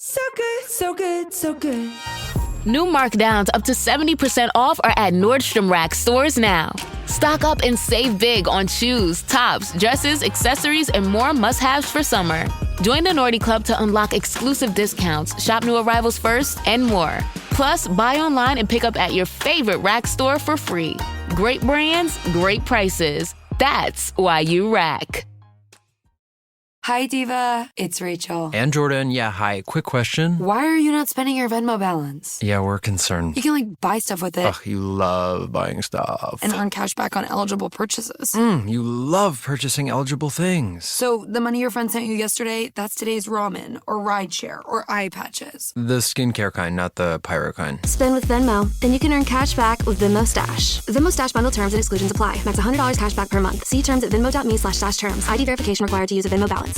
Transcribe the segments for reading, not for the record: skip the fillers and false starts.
So good, so good, so good. New markdowns up to 70% off are at Nordstrom Rack stores now. Stock up and save big on shoes, tops, dresses, accessories, and more must-haves for summer. Join the Nordy Club to unlock exclusive discounts, shop new arrivals first, and more. Plus, buy online and pick up at your favorite Rack store for free. Great brands, great prices. That's why you Rack. Hi, Diva. It's Rachel. And Jordan, yeah, hi. Quick question. Why are you not spending your Venmo balance? Yeah, we're concerned. You can, buy stuff with it. Ugh, you love buying stuff. And earn cash back on eligible purchases. You love purchasing eligible things. So the money your friend sent you yesterday, that's today's ramen or rideshare or eye patches. The skincare kind, not the pyro kind. Spend with Venmo, then you can earn cash back with Venmo Stash. Venmo Stash bundle terms and exclusions apply. Max $100 cash back per month. See terms at venmo.me/stash terms. ID verification required to use a Venmo balance.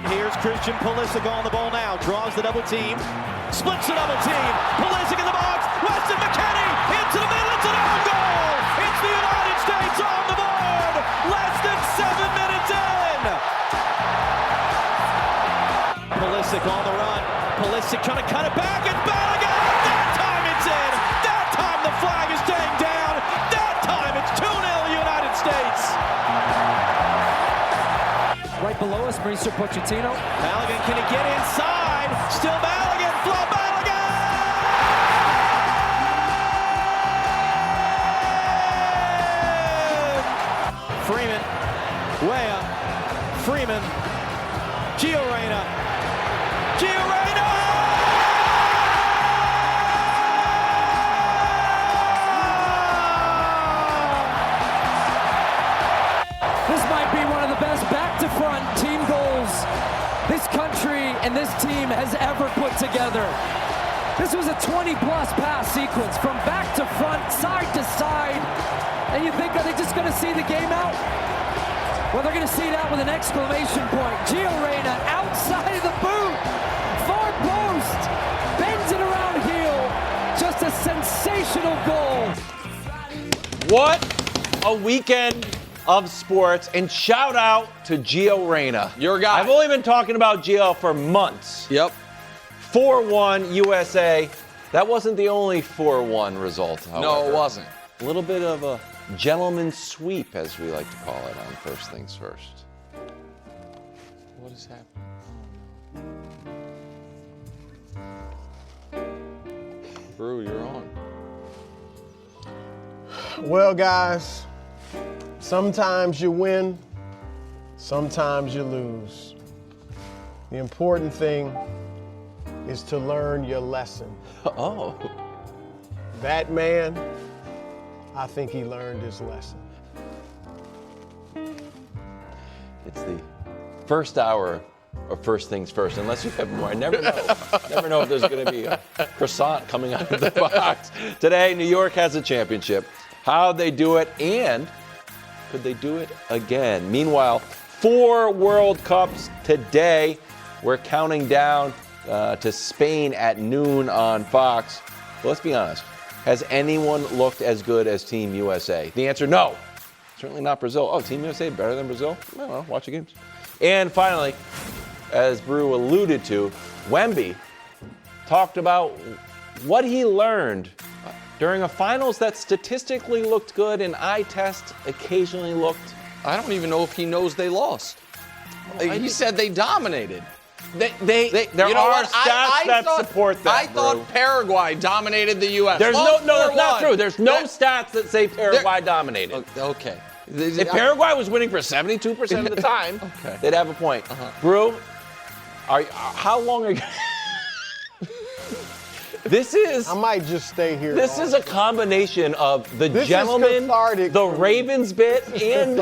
Here's Christian Pulisic on the ball now. Draws the double team. Splits the double team. Pulisic in the box. Weston McKennie into the middle. It's an own goal. It's the United States on the board. Less than 7 minutes in. Pulisic on the run. Pulisic trying to cut it back. It's Balogun. That time it's in. That time the flag is staying down. That time it's 2-0 United States. Right below us, Mauricio Pochettino. Balogun, can he get inside? Still Balogun, Flo Balogun! Freeman, Weah, Freeman, Gio Reyna. This might be one of the best back-to-front team goals this country and this team has ever put together. This was a 20-plus pass sequence from back to front, side to side. And you think, are they just going to see the game out? Well, they're going to see it out with an exclamation point. Gio Reyna outside of the boot, far post, bends it around heel. Just a sensational goal. What a weekend of sports, and shout out to Gio Reyna. Your guy. I've only been talking about Gio for months. Yep. 4-1 USA. That wasn't the only 4-1 result, however. No, it wasn't. A little bit of a gentleman's sweep, as we like to call it on First Things First. What is happening? Brew, you're on. Well, guys, sometimes you win, sometimes you lose. The important thing is to learn your lesson. Oh. That man, I think he learned his lesson. It's the first hour of First Things First, unless you have more. I never know. Never know if there's going to be a croissant coming out of the box. Today, New York has a championship. How'd they do it, and could they do it again? Meanwhile, 4 World Cups today. We're counting down to Spain at noon on Fox. But let's be honest. Has anyone looked as good as Team USA? The answer, no. Certainly not Brazil. Oh, Team USA better than Brazil? I don't know. Watch the games. And finally, as Brew alluded to, Wemby talked about what he learned during a finals that statistically looked good and eye test occasionally looked. I don't even know if he knows they lost. He said they dominated. There you know are what? stats that support that. I thought Paraguay dominated the U.S. There's no, that's not true. There's no stats that say Paraguay dominated. Okay. If Paraguay was winning for 72% of the time, okay, they'd have a point. Brew, how long are you? I might just stay here. This is a combination of the gentleman, the Ravens bit, and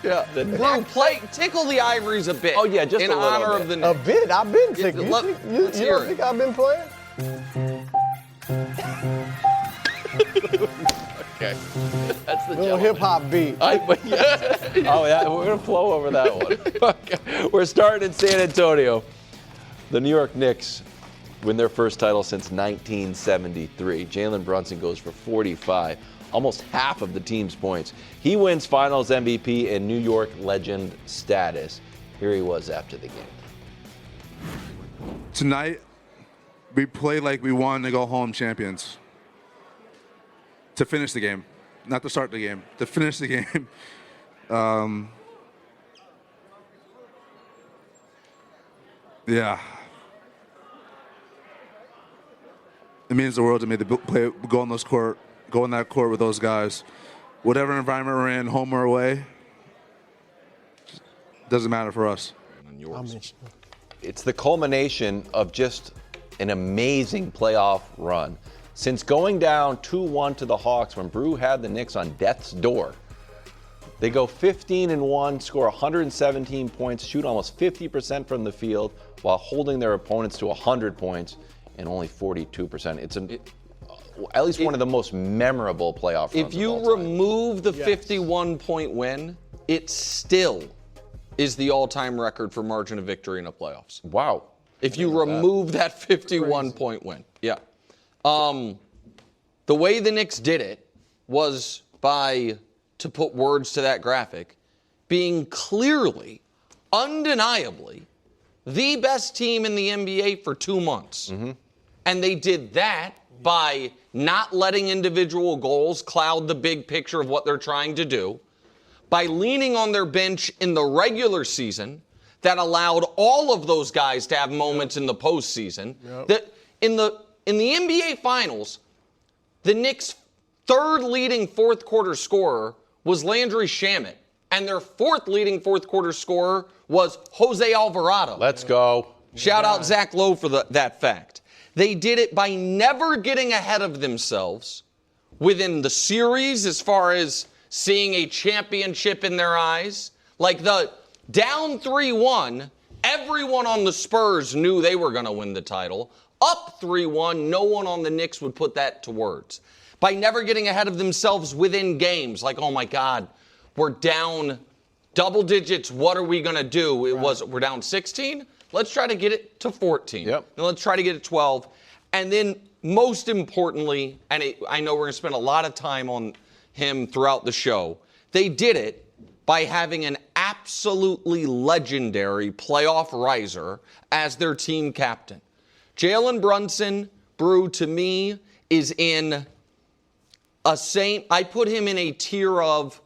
yeah. Brew, tickle the ivories a bit. Oh yeah, just in a little honor bit. of the Knicks. A bit. I've been tickled. You don't think I've been playing? Okay. That's the little hip hop beat. Oh yeah, we're gonna flow over that one. Okay. We're starting in San Antonio. The New York Knicks win their first title since 1973. Jalen Brunson goes for 45, almost half of the team's points. He wins Finals MVP and New York legend status. Here he was after the game. Tonight, we played like we wanted to go home champions. To finish the game. Not to start the game. To finish the game. Yeah. It means the world to me to go on that court with those guys. Whatever environment we're in, home or away, doesn't matter for us. It's the culmination of just an amazing playoff run. Since going down 2-1 to the Hawks when Brew had the Knicks on death's door, they go 15-1, score 117 points, shoot almost 50% from the field while holding their opponents to 100 points and only 42%. It's at least one of the most memorable playoff runs. If you remove the 51-point win, it still is the all-time record for margin of victory in the playoffs. Wow. If you remove that 51-point win. Yeah. The way the Knicks did it was by, to put words to that graphic, being clearly, undeniably, the best team in the NBA for 2 months. Mm-hmm. And they did that by not letting individual goals cloud the big picture of what they're trying to do, by leaning on their bench in the regular season that allowed all of those guys to have moments in the postseason. That in the NBA Finals, the Knicks' third leading fourth quarter scorer was Landry Shamet, and their fourth leading fourth quarter scorer was Jose Alvarado. Let's go. Shout out Zach Lowe for that fact. They did it by never getting ahead of themselves within the series as far as seeing a championship in their eyes. Like the down 3-1, everyone on the Spurs knew they were going to win the title. Up 3-1, no one on the Knicks would put that to words. By never getting ahead of themselves within games, like, oh my God, we're down double digits, what are we going to do? We're down 16? Let's try to get it to 14. Yep. And let's try to get it 12. And then most importantly, and I know we're going to spend a lot of time on him throughout the show, they did it by having an absolutely legendary playoff riser as their team captain. Jalen Brunson, Brew, to me, is in I put him in a tier of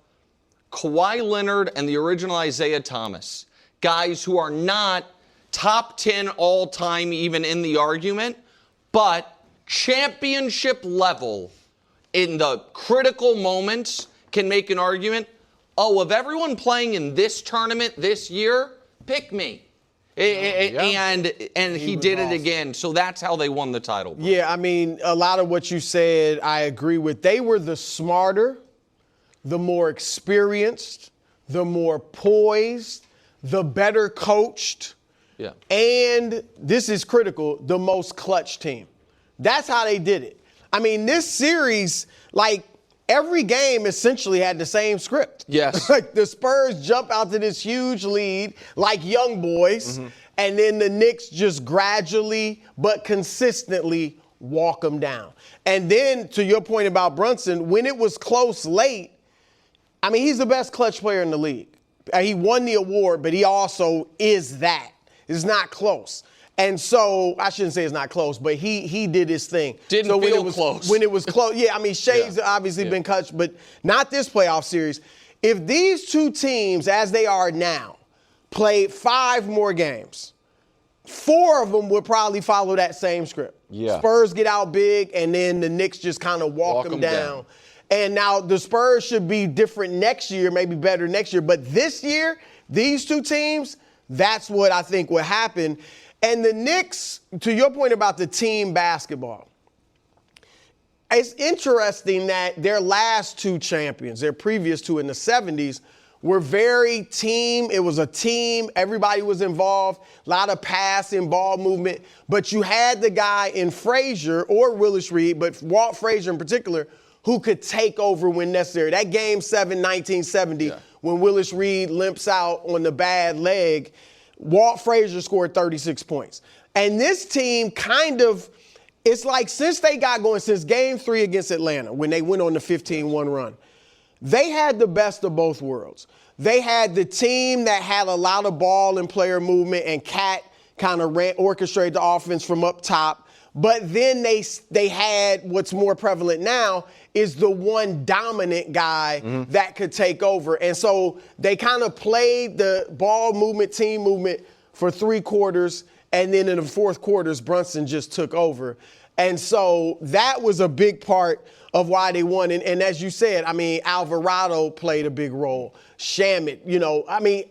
Kawhi Leonard and the original Isaiah Thomas. Guys who are not top 10 all-time even in the argument, but championship level in the critical moments can make an argument. Oh, of everyone playing in this tournament this year, pick me. And he did it again. So that's how they won the title. Bro. Yeah, I mean, a lot of what you said I agree with. They were the smarter, the more experienced, the more poised, the better coached, and this is critical, the most clutch team. That's how they did it. I mean, this series, like, every game essentially had the same script. Yes. Like the Spurs jump out to this huge lead like young boys, and then the Knicks just gradually but consistently walk them down. And then to your point about Brunson, when it was close late, I mean, he's the best clutch player in the league. He won the award, but he also is that. It's not close. And so, I shouldn't say it's not close, but he did his thing. Didn't feel close. When it was close, yeah, I mean, Shea's obviously been cut, but not this playoff series. If these two teams, as they are now, played 5 more games, 4 of them would probably follow that same script. Yeah. Spurs get out big, and then the Knicks just kind of walk them down. And now the Spurs should be different next year, maybe better next year. But this year, these two teams, that's what I think will happen. And the Knicks, to your point about the team basketball, it's interesting that their last 2 champions, their previous 2 in the 70s, were very team. It was a team. Everybody was involved. A lot of passing, ball movement. But you had the guy in Frazier or Willis Reed, but Walt Frazier in particular, who could take over when necessary. That Game 7, 1970, when Willis Reed limps out on the bad leg, Walt Frazier scored 36 points. And this team kind of, it's like since they got going, since Game 3 against Atlanta, when they went on the 15-1 run, they had the best of both worlds. They had the team that had a lot of ball and player movement, and Cat kind of orchestrate the offense from up top. But then they had what's more prevalent now is the one dominant guy that could take over. And so they kind of played the ball movement, team movement for 3 quarters. And then in the fourth quarters, Brunson just took over. And so that was a big part of why they won. And as you said, I mean, Alvarado played a big role. Shamet,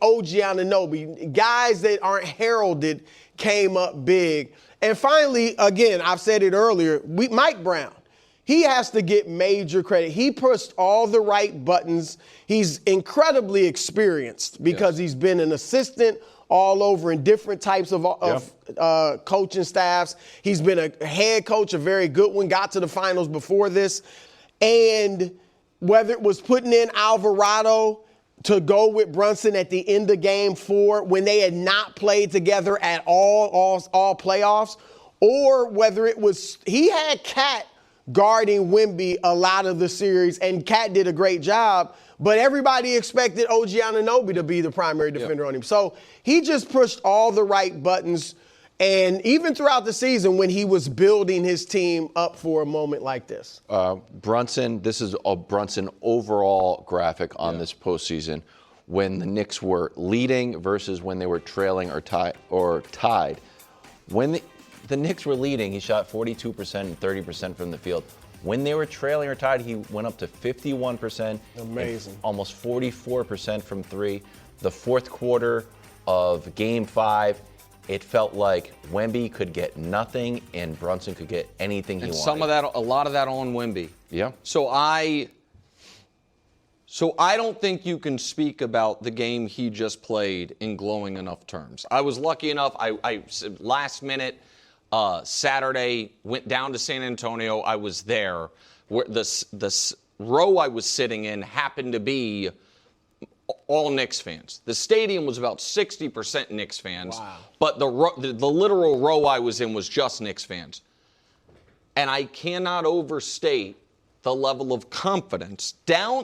OG Anunoby, guys that aren't heralded came up big. And finally, again, I've said it earlier, Mike Brown, he has to get major credit. He pushed all the right buttons. He's incredibly experienced because he's been an assistant all over in different types of coaching staffs. He's been a head coach, a very good one, got to the finals before this. And whether it was putting in Alvarado to go with Brunson at the end of game 4 when they had not played together at all playoffs, or whether it was he had Cat guarding Wemby a lot of the series, and Cat did a great job, but everybody expected OG Anunoby to be the primary defender on him. So he just pushed all the right buttons, and even throughout the season when he was building his team up for a moment like this. Brunson, this is a Brunson overall graphic on this postseason when the Knicks were leading versus when they were trailing or tied. When the Knicks were leading, he shot 42% and 30% from the field. When they were trailing or tied, he went up to 51%. Amazing. Almost 44% from 3. The fourth quarter of Game 5, it felt like Wemby could get nothing and Brunson could get anything he wanted. A lot of that on Wemby. Yeah. So I don't think you can speak about the game he just played in glowing enough terms. I was lucky enough. I last minute Saturday went down to San Antonio. I was there. Where the row I was sitting in happened to be all Knicks fans. The stadium was about 60% Knicks fans, but the literal row I was in was just Knicks fans. And I cannot overstate the level of confidence.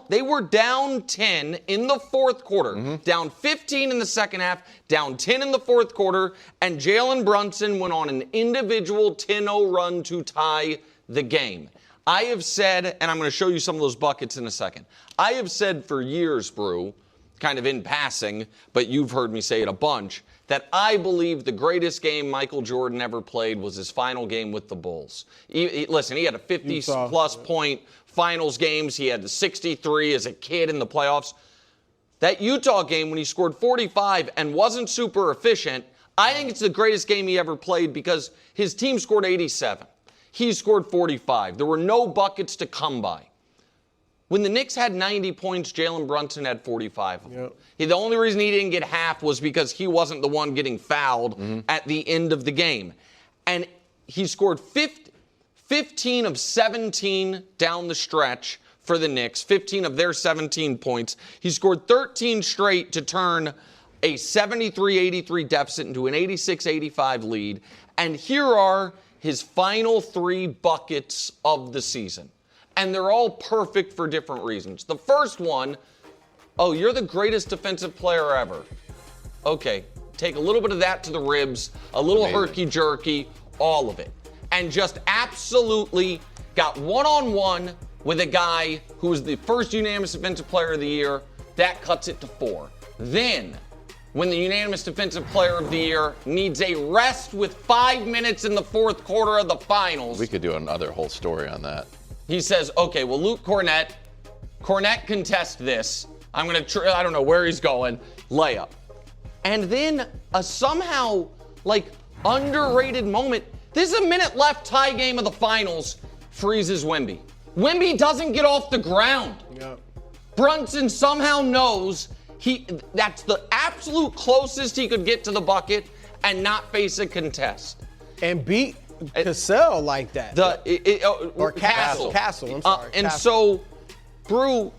They were down 10 in the fourth quarter, down 15 in the second half, down 10 in the fourth quarter, and Jalen Brunson went on an individual 10-0 run to tie the game. I have said, and I'm going to show you some of those buckets in a second, I have said for years, Brew, kind of in passing, but you've heard me say it a bunch, that I believe the greatest game Michael Jordan ever played was his final game with the Bulls. Listen, he had a 50-plus point finals games. He had the 63 as a kid in the playoffs. That Utah game when he scored 45 and wasn't super efficient, I think it's the greatest game he ever played because his team scored 87. He scored 45. There were no buckets to come by. When the Knicks had 90 points, Jalen Brunson had 45 of them. The only reason he didn't get half was because he wasn't the one getting fouled at the end of the game. And he scored 15 of 17 down the stretch for the Knicks, 15 of their 17 points. He scored 13 straight to turn a 73-83 deficit into an 86-85 lead. And here are his final 3 buckets of the season. And they're all perfect for different reasons. The first one, you're the greatest defensive player ever. Okay, take a little bit of that to the ribs, a little herky-jerky, all of it. And just absolutely got one-on-one with a guy who was the first unanimous defensive player of the year. That cuts it to 4. Then, when the unanimous defensive player of the year needs a rest with 5 minutes in the fourth quarter of the finals. We could do another whole story on that. He says, okay, well, Luke Cornett contests this. I'm going to, I don't know where he's going, layup. And then a somehow, underrated moment. This is a minute left, tie game of the finals, freezes Wemby. Wemby doesn't get off the ground. Yep. Brunson somehow knows that's the absolute closest he could get to the bucket and not face a contest. And beat Cassell like that. Or Castle. Castle, I'm sorry. And so, Brew,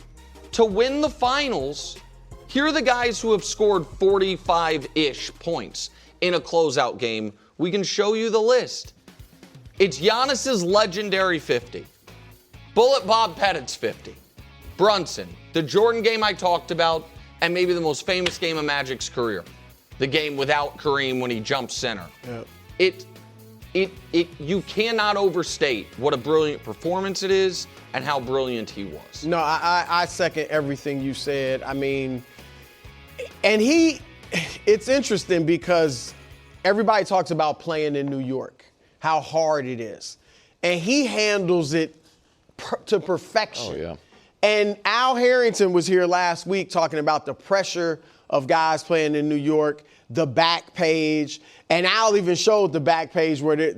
to win the finals, here are the guys who have scored 45-ish points in a closeout game. We can show you the list. It's Giannis's legendary 50. Bullet Bob Pettit's 50. Brunson, the Jordan game I talked about, and maybe the most famous game of Magic's career. the game without Kareem when he jumped center. Yep. You cannot overstate what a brilliant performance it is and how brilliant he was. No, I second everything you said. I mean, and it's interesting because everybody talks about playing in New York, how hard it is. And he handles it to perfection. Oh, yeah. And Al Harrington was here last week talking about the pressure of guys playing in New York, the back page. And Al even showed the back page where I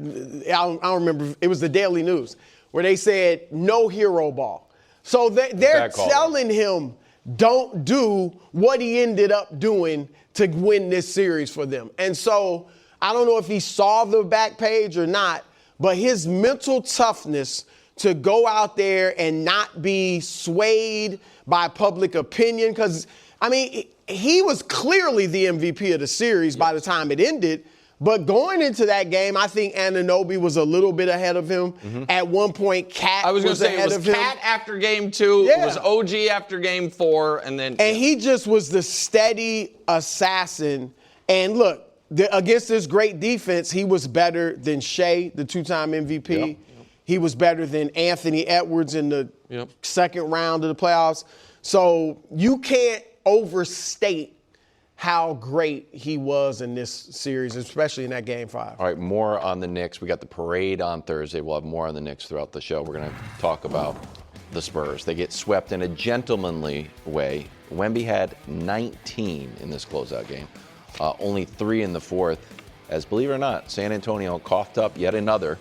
don't remember, it was the Daily News, where they said no hero ball. So they're telling him don't do what he ended up doing to win this series for them. And so I don't know if he saw the back page or not, but his mental toughness to go out there and not be swayed by public opinion, because, I mean, he was clearly the MVP of the series by the time it ended. But going into that game, I think Anunoby was a little bit ahead of him. Mm-hmm. At one point, Cat was ahead of him. It was Cat after game 2. Yeah. It was OG after game 4. And he just was the steady assassin. And look, against this great defense, he was better than Shea, the 2-time MVP. Yep. He was better than Anthony Edwards in the second round of the playoffs. So you can't overstate how great he was in this series, especially in that Game 5. All right, more on the Knicks. We got the parade on Thursday. We'll have more on the Knicks throughout the show. We're going to talk about the Spurs. They get swept in a gentlemanly way. Wemby had 19 in this closeout game, only 3 in the fourth, as, believe it or not, San Antonio coughed up yet another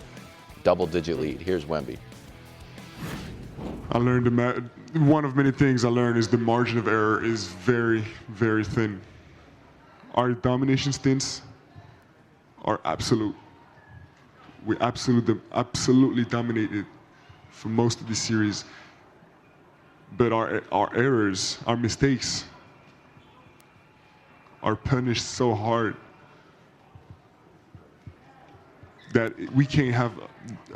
double-digit lead. Here's Wemby. I learned one of many things I learned is the margin of error is very, very thin. Our domination stints are absolute. We absolutely dominated for most of the series. But our errors, our mistakes, are punished so hard that we can't have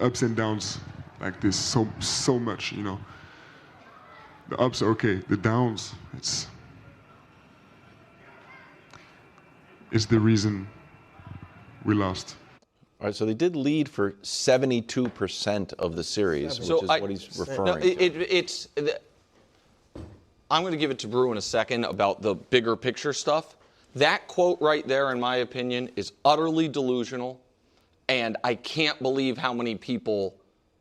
ups and downs like this so much, you know. The ups are okay, the downs, it's the reason we lost. All right, so they did lead for 72% of the series, which is what he's referring to. I'm going to give it to Brew in a second about the bigger picture stuff. That quote right there, in my opinion, is utterly delusional, and I can't believe how many people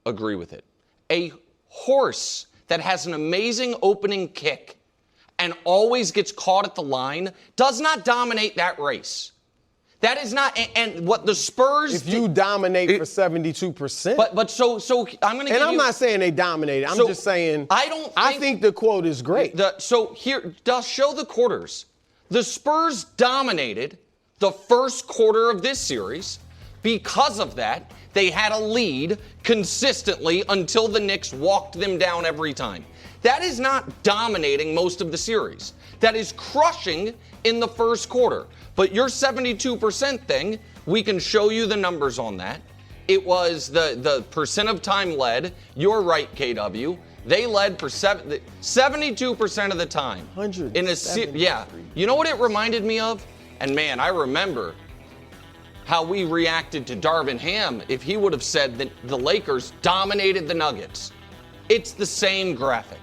agree with it. A horse that has an amazing opening kick and always gets caught at the line does not dominate that race. That is not, and what the Spurs... If you dominate for 72%. But so I'm going to give you... And I'm not saying they dominated. I'm just saying... I think the quote is great. So here, just show the quarters. The Spurs dominated the first quarter of this series. Because of that, they had a lead consistently until the Knicks walked them down every time. That is not dominating most of the series. That is crushing in the first quarter. But your 72% thing, we can show you the numbers on that. It was the percent of time led. You're right, KW. They led for 72% of the time. 100. Yeah. You know what it reminded me of? And man, I remember how we reacted to Darvin Ham if he would have said that the Lakers dominated the Nuggets. It's the same graphic.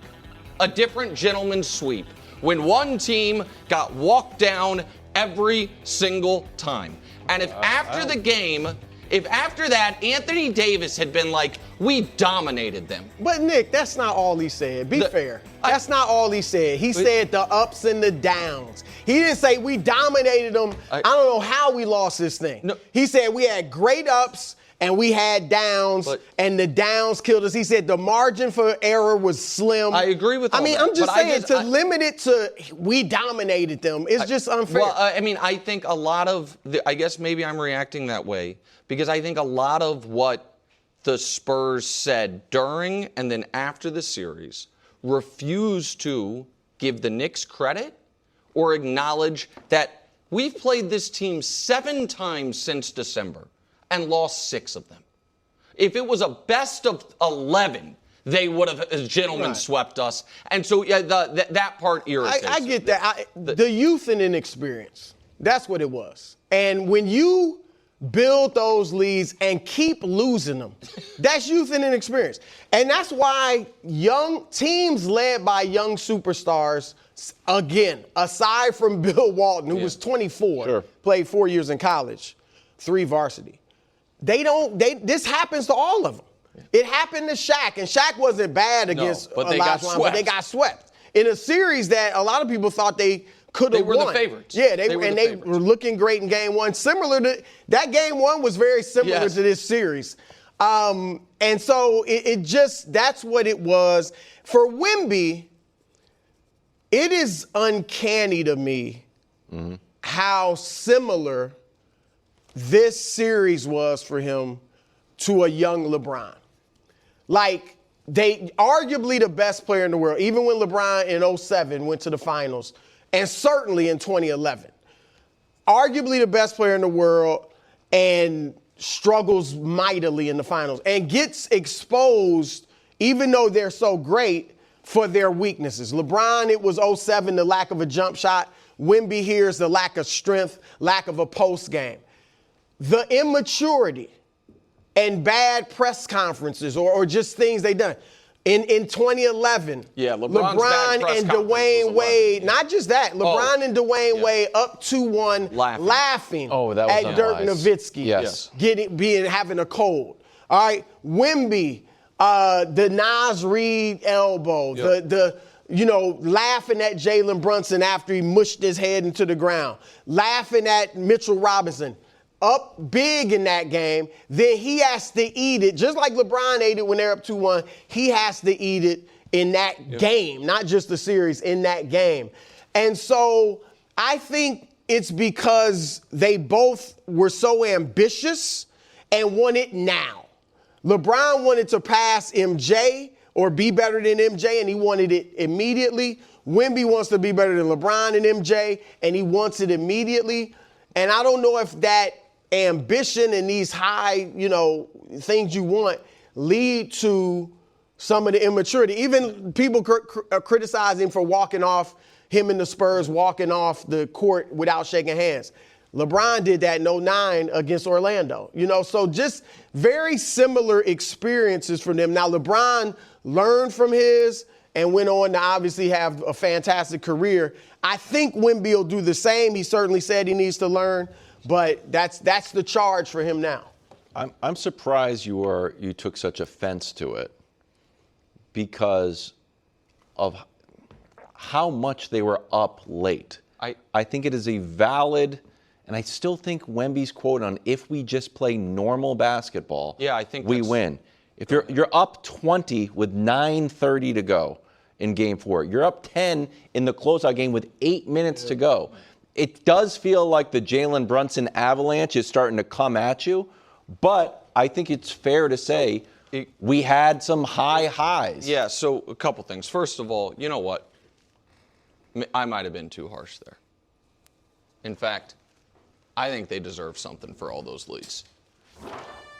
A different gentleman's sweep. When one team got walked down every single time. And if after the game, if after that Anthony Davis had been like, we dominated them. But Nick, that's not all he said. Be fair. That's not all he said. He said the ups and the downs. He didn't say we dominated them. I don't know how we lost this thing. No. He said we had great ups and we had downs, and the downs killed us. He said the margin for error was slim. I agree with all that. I'm just saying to limit it to we dominated them is just unfair. Well, I think a lot of I guess maybe I'm reacting that way because I think a lot of what the Spurs said during and then after the series refused to give the Knicks credit or acknowledge that we've played this team 7 times since December and lost 6 of them. If it was a best of 11, they would have, as gentlemen, swept us. And so that part irritates me. I get that. The youth and inexperience. That's what it was. And when you build those leads and keep losing them, that's youth and inexperience. And that's why young teams led by young superstars, again, aside from Bill Walton, who was 24, played 4 years in college, 3 varsity. This happens to all of them. It happened to Shaq, and Shaq wasn't bad against but they got swept. But they got swept in a series that a lot of people thought they could have won. They were the favorites. Yeah, they were looking great in game one. Similar to that, game one was very similar to this series. And so it just, that's what it was. For Wemby, it is uncanny to me how similar this series was for him to a young LeBron. Like, they arguably the best player in the world, even when LeBron in 2007 went to the finals, and certainly in 2011. Arguably the best player in the world and struggles mightily in the finals and gets exposed, even though they're so great, for their weaknesses. LeBron, it was 2007, the lack of a jump shot. Wemby here is the lack of strength, lack of a post game. The immaturity and bad press conferences or just things they done. In 2011, LeBron and Dwayne Wade, not just that, LeBron and Dwayne Wade up 2-1 laughing at Dirk Nowitzki having a cold. All right, Wemby, the Nas Reed elbow, laughing at Jalen Brunson after he mushed his head into the ground, laughing at Mitchell Robinson. Up big in that game, then he has to eat it. Just like LeBron ate it when they're up 2-1, he has to eat it in that game, not just the series, in that game. And so I think it's because they both were so ambitious and want it now. LeBron wanted to pass MJ or be better than MJ, and he wanted it immediately. Wemby wants to be better than LeBron and MJ, and he wants it immediately. And I don't know if that ambition and these high, things you want lead to some of the immaturity. Even people criticize him for him and the Spurs walking off the court without shaking hands. LeBron did that in 2009 against Orlando. So just very similar experiences for them. Now, LeBron learned from his and went on to obviously have a fantastic career. I think Wemby will do the same. He certainly said he needs to learn. But that's the charge for him now. I'm surprised you took such offense to it because of how much they were up late. I think it is a valid, and I still think Wemby's quote on if we just play normal basketball, I think we win. If you're up 20 with 9:30 to go in Game 4, you're up 10 in the closeout game with 8 minutes to go. It does feel like the Jalen Brunson avalanche is starting to come at you, but I think it's fair to say we had some high highs. Yeah, so a couple things. First of all, you know what? I might have been too harsh there. In fact, I think they deserve something for all those leads.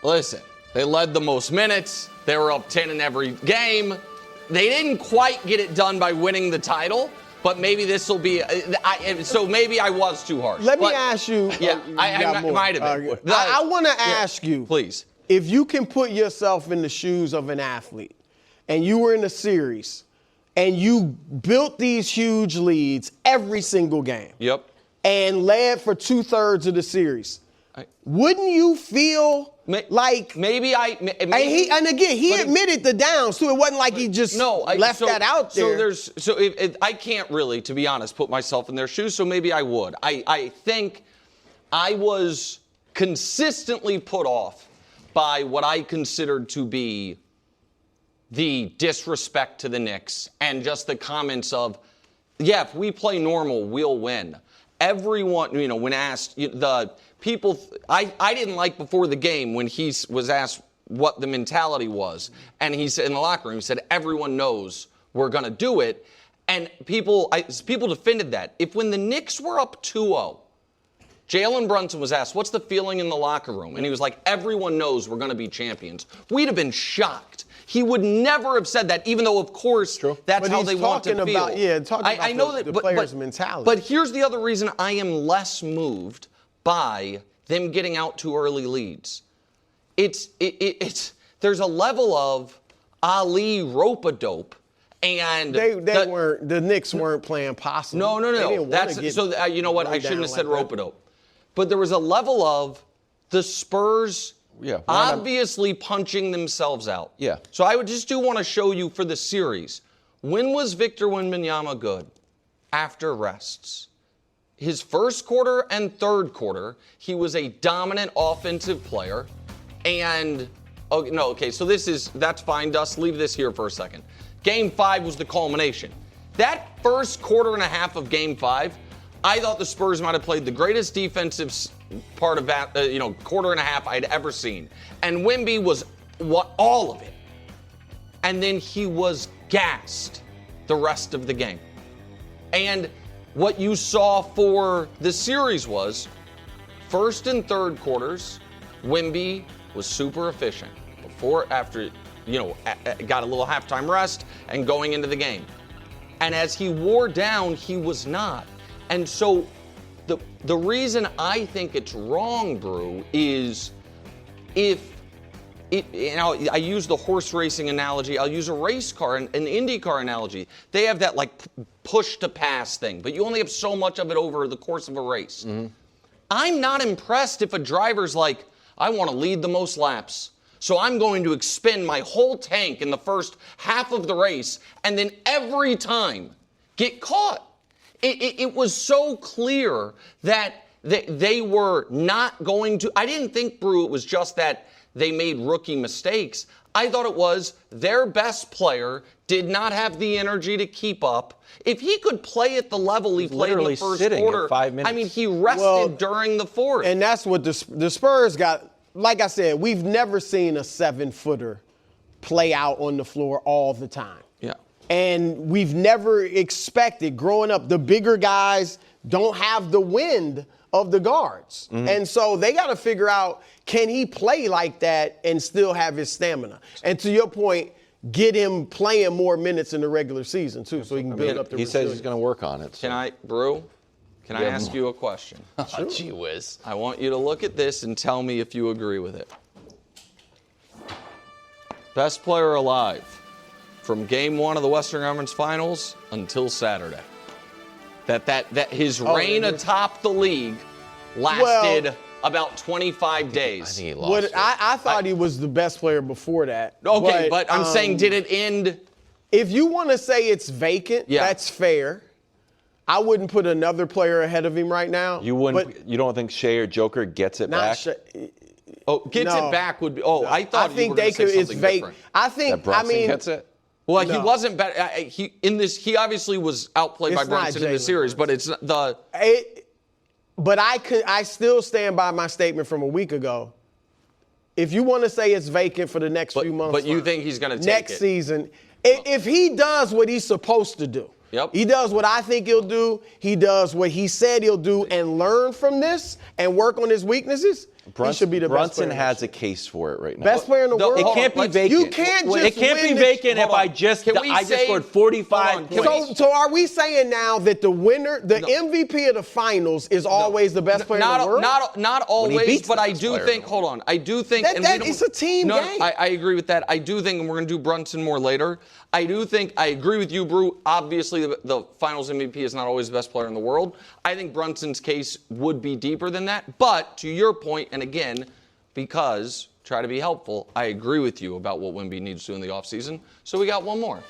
Listen, they led the most minutes. They were up 10 in every game. They didn't quite get it done by winning the title. But maybe this will be, so maybe I was too harsh. Let me ask you. I might have been. I want to ask you. Please. If you can put yourself in the shoes of an athlete and you were in a series and you built these huge leads every single game. Yep. And led for 2/3 of the series. Wouldn't you feel like maybe and again he admitted the downs too. It wasn't like he just left that out there. I can't really, to be honest, put myself in their shoes. So maybe I would. I think I was consistently put off by what I considered to be the disrespect to the Knicks and just the comments of, if we play normal, we'll win. Everyone, when asked, the people, I didn't like before the game when he was asked what the mentality was. And he said in the locker room, he said, everyone knows we're going to do it. And people defended that. If when the Knicks were up 2-0, Jalen Brunson was asked, what's the feeling in the locker room? And he was like, everyone knows we're going to be champions. We'd have been shocked. He would never have said that, even though, of course, that's how they want to feel. I know that the player's mentality. But here's the other reason I am less moved by them getting out to early leads. There's a level of Ali rope-a-dope, and the Knicks weren't playing possum. No. You know what? I shouldn't have said rope-a-dope. But there was a level of the Spurs obviously punching themselves out. Yeah. So I do want to show you for the series. When was Victor Wembanyama good? After rests. His first quarter and third quarter, he was a dominant offensive player. And, so that's fine, Dust. Leave this here for a second. Game 5 was the culmination. That first quarter and a half of Game 5, I thought the Spurs might have played the greatest defensive part of that, quarter and a half I'd ever seen. And Wemby was all of it. And then he was gassed the rest of the game. And what you saw for the series was first and third quarters, Wemby was super efficient. After got a little halftime rest and going into the game. And as he wore down, he was not. And so the reason I think it's wrong, Brew, is I use the horse racing analogy. I'll use a race car, an IndyCar analogy. They have that push to pass thing, but you only have so much of it over the course of a race. Mm-hmm. I'm not impressed if a driver's like, I want to lead the most laps, so I'm going to expend my whole tank in the first half of the race and then every time get caught. It was so clear that they were not going to. I didn't think, Brew, it was just that they made rookie mistakes. I thought it was their best player did not have the energy to keep up. If he could play at the level he played in the first quarter, 5 minutes. I mean, he rested during the fourth. And that's what the Spurs got. Like I said, we've never seen a 7-footer play out on the floor all the time. Yeah. And we've never expected, growing up, the bigger guys don't have the wind of the guards. Mm-hmm. And so they got to figure out, can he play like that and still have his stamina? And to your point, get him playing more minutes in the regular season, too, so he can build up the resilience. He says he's going to work on it. So. Can I ask you a question? Sure. Gee whiz. I want you to look at this and tell me if you agree with it. Best player alive from Game 1 of the Western Conference Finals until Saturday. That his reign atop the league lasted about 25 days. I think he lost it. I thought he was the best player before that. Okay, but I'm saying, did it end? If you want to say it's vacant, that's fair. I wouldn't put another player ahead of him right now. You wouldn't. You don't think Shea or Joker gets it back? It back would be. I thought. I think they could. It's vacant. I think. That Brunson gets it. Well, he wasn't better. He obviously was outplayed by Brunson in the series, but it's the. But I still stand by my statement from a week ago. If you want to say it's vacant for the next few months, but you think he's going to take next season, if he does what he's supposed to do. Yep. He does what I think he'll do. He does what he said he'll do and learn from this and work on his weaknesses. He should be the best player. Brunson has a case for it right now. Best player in the world. It can't be vacant. You can't just It can't be vacant if I just scored 45 points. So are we saying now that the winner, the MVP of the finals is always the best player in the world? Not always, but I do think, hold on, I do think. That it's a team game. I agree with that. I do think, and we're going to do Brunson more later, I agree with you, Brew. Obviously, the finals MVP is not always the best player in the world. I think Brunson's case would be deeper than that. But to your point, and again, because, try to be helpful, I agree with you about what Wemby needs to do in the offseason. So we got one more.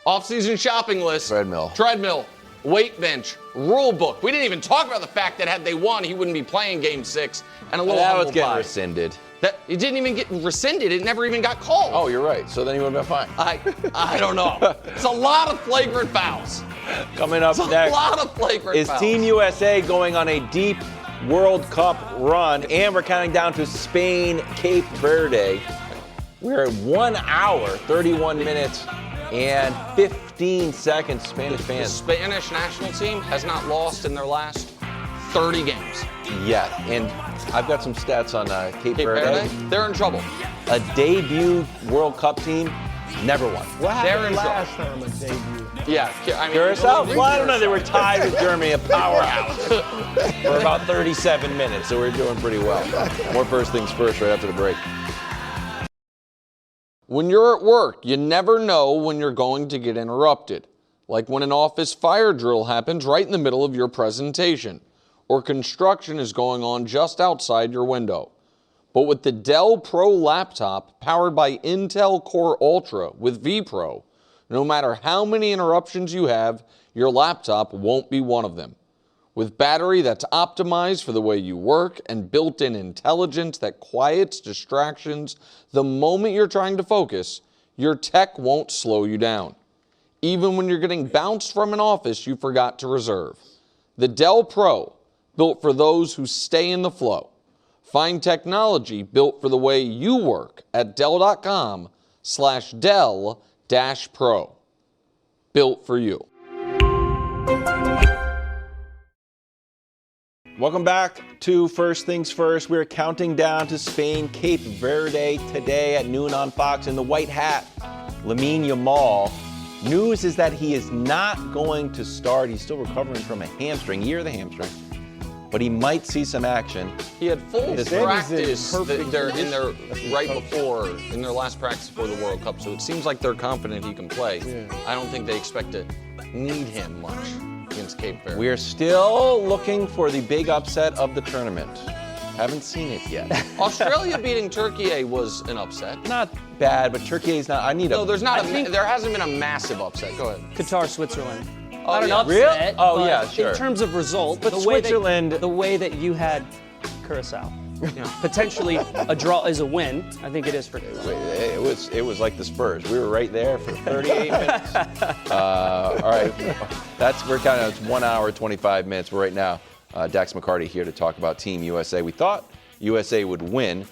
Offseason shopping list. Treadmill. Weight bench. Rule book. We didn't even talk about the fact that had they won, he wouldn't be playing Game 6. And a little that was getting rescinded. It didn't even get rescinded. It never even got called. Oh, you're right. So then he would have been fine. I don't know. It's a lot of flagrant fouls. Coming up next. A lot of flagrant fouls. Is Team USA going on a deep World Cup run? And we're counting down to Spain, Cape Verde. We're at 1 hour, 31 minutes, and 15 seconds. Spanish fans. The Spanish national team has not lost in their last 30 games. Yeah, and I've got some stats on Cape Verde. They're in trouble. a debut World Cup team never won. What happened They're in last time a debut? Yeah, I mean, Curacao? Well, I don't know. They were tied with Germany, a powerhouse, for about 37 minutes, so we're doing pretty well. More first things first right after the break. When you're at work, you never know when you're going to get interrupted. Like when an office fire drill happens right in the middle of your presentation, or construction is going on just outside your window. But with the Dell Pro laptop powered by Intel Core Ultra with vPro, no matter how many interruptions you have, your laptop won't be one of them. With battery that's optimized for the way you work and built-in intelligence that quiets distractions the moment you're trying to focus, your tech won't slow you down. Even when you're getting bounced from an office you forgot to reserve. The Dell Pro, built for those who stay in the flow. Find technology built for the way you work at Dell.com/Dell-Pro. Built for you. Welcome back to First Things First. We're counting down to Spain, Cape Verde today at noon on Fox. In the white hat, Lamine Yamal. News is that he is not going to start. He's still recovering from a hamstring, year of the hamstring. But he might see some action. He had full practice in their last practice before the World Cup, so it seems like they're confident he can play. Yeah. I don't think they expect to need him much against Cape Verde. We're still looking for the big upset of the tournament. Haven't seen it yet. Australia beating Turkey was an upset. Not bad, but Turkey is not. There hasn't been a massive upset. Go ahead. Qatar, Switzerland. Not an upset. Oh, yeah, sure. In terms of result, but Switzerland. The way that you had Curacao. Potentially a draw is a win. I think it is for Curacao. It was like the Spurs. We were right there for 38 minutes. All right. We're counting out. It's 1 hour, 25 minutes. We're right now. Dax McCarty here to talk about Team USA. We thought USA would win.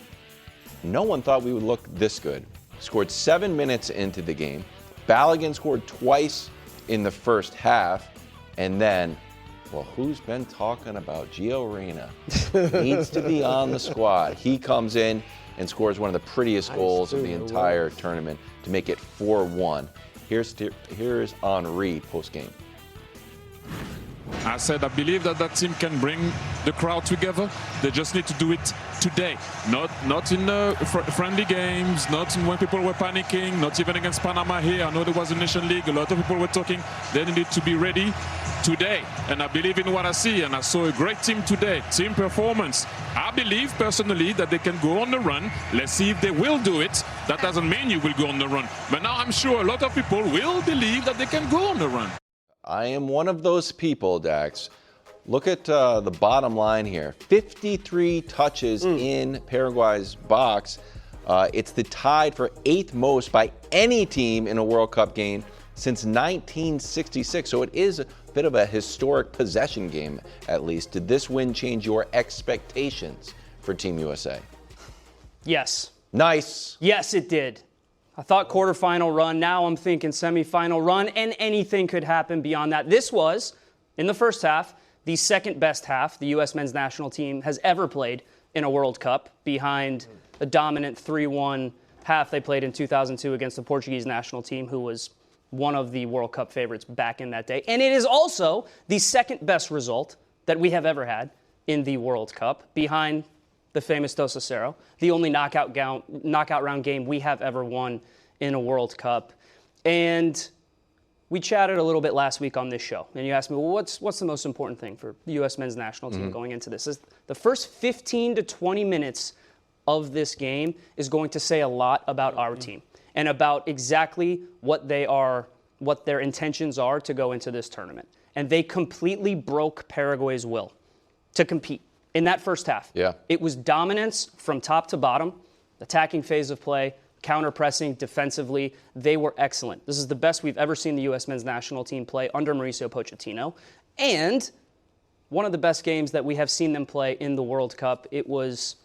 No one thought we would look this good. Scored 7 minutes into the game. Balogun scored twice in the first half. And then, well, who's been talking about Gio Reyna? Needs to be on the squad. He comes in and scores one of the prettiest goals of the entire tournament to make it 4-1. Here's Henry post-game. I said I believe that team can bring the crowd together. They just need to do it today. Not in friendly games, not when people were panicking, not even against Panama here. I know there was a Nation League. A lot of people were talking. They needed to be ready today. And I believe in what I see. And I saw a great team today. Team performance. I believe personally that they can go on the run. Let's see if they will do it. That doesn't mean you will go on the run. But now I'm sure a lot of people will believe that they can go on the run. I am one of those people, Dax. Look at the bottom line here. 53 touches in Paraguay's box. It's the tied for 8th most by any team in a World Cup game since 1966. So it is a bit of a historic possession game, at least. Did this win change your expectations for Team USA? Yes. Nice. Yes, it did. I thought quarterfinal run. Now I'm thinking semifinal run, and anything could happen beyond that. This was, in the first half, the second best half the U.S. men's national team has ever played in a World Cup, behind the dominant 3-1 half they played in 2002 against the Portuguese national team, who was one of the World Cup favorites back in that day. And it is also the second best result that we have ever had in the World Cup, behind the famous 2-0, the only knockout round game we have ever won in a World Cup. And we chatted a little bit last week on this show, and you asked me, well, what's the most important thing for the U.S. men's national team going into this? Is the first 15 to 20 minutes of this game is going to say a lot about our team and about exactly what their intentions are to go into this tournament. And they completely broke Paraguay's will to compete. In that first half, It was dominance from top to bottom, attacking phase of play, counter-pressing defensively. They were excellent. This is the best we've ever seen the U.S. men's national team play under Mauricio Pochettino, and one of the best games that we have seen them play in the World Cup. It was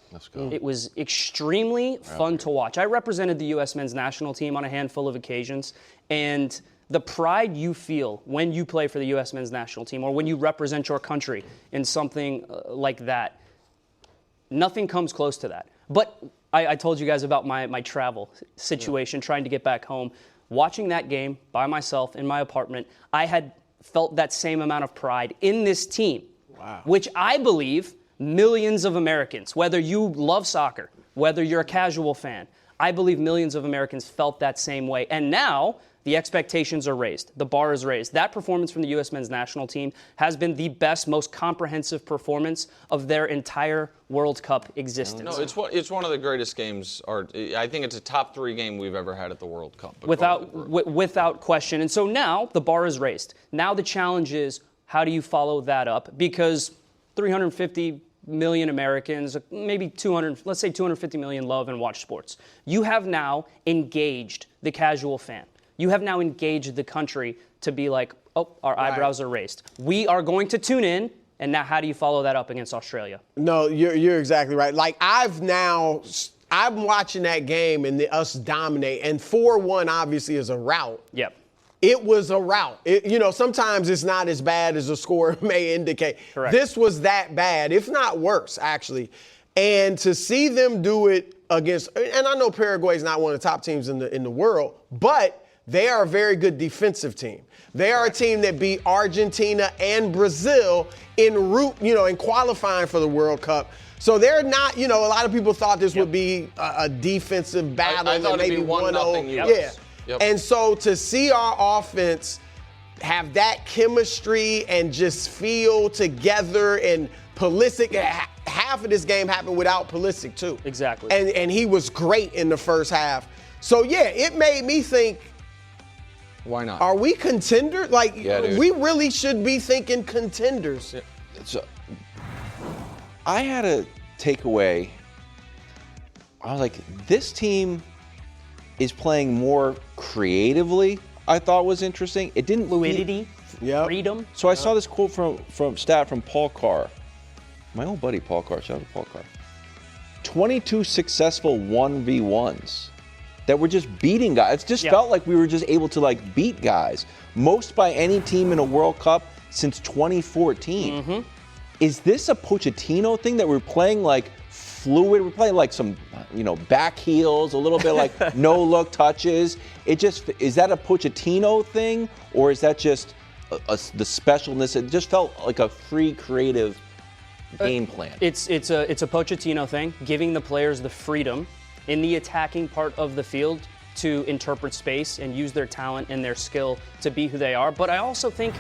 extremely fun to watch. I represented the U.S. men's national team on a handful of occasions, and the pride you feel when you play for the U.S. men's national team or when you represent your country in something like that, nothing comes close to that. But I told you guys about my travel situation, trying to get back home. Watching that game by myself in my apartment, I had felt that same amount of pride in this team, which I believe millions of Americans, whether you love soccer, whether you're a casual fan, I believe millions of Americans felt that same way. And now the expectations are raised. The bar is raised. That performance from the U.S. men's national team has been the best, most comprehensive performance of their entire World Cup existence. No, it's one of the greatest games. I think it's a top 3 game we've ever had at the World Cup. Without question. And so now the bar is raised. Now the challenge is, how do you follow that up? Because 350 million Americans, maybe 250 million love and watch sports. You have now engaged the casual fan. You have now engaged the country to be like, oh, our eyebrows are raised. We are going to tune in. And now how do you follow that up against Australia? No, you're exactly right. Like, I'm watching that game and us dominate. And 4-1 obviously is a rout. Yep. It was a rout. Sometimes it's not as bad as the score may indicate. Correct. This was that bad, if not worse, actually. And to see them do it against, and I know Paraguay is not one of the top teams in the world, but they are a very good defensive team. They are a team that beat Argentina and Brazil in qualifying for the World Cup. So they're not, a lot of people thought this would be a defensive battle. I thought maybe it'd be 1-0. Yeah. Yep. And so to see our offense have that chemistry and just feel together, and Pulisic, half of this game happened without Pulisic too. Exactly. And he was great in the first half. So yeah, it made me think, why not? Are we contenders? Dude. We really should be thinking contenders. Yeah. So, I had a takeaway. I was like, this team is playing more creatively. I thought was interesting. It didn't fluidity, freedom. So I saw this quote from Paul Carr, my old buddy Paul Carr. Shout out to Paul Carr. 22 successful 1v1s. That we're just beating guys. It just felt like we were just able to beat guys. Most by any team in a World Cup since 2014. Mm-hmm. Is this a Pochettino thing that we're playing fluid? We're playing some, back heels, a little bit no look touches. Is that a Pochettino thing, or is that just the specialness? It just felt like a free, creative game plan. It's a Pochettino thing, giving the players the freedom in the attacking part of the field to interpret space and use their talent and their skill to be who they are. But I also think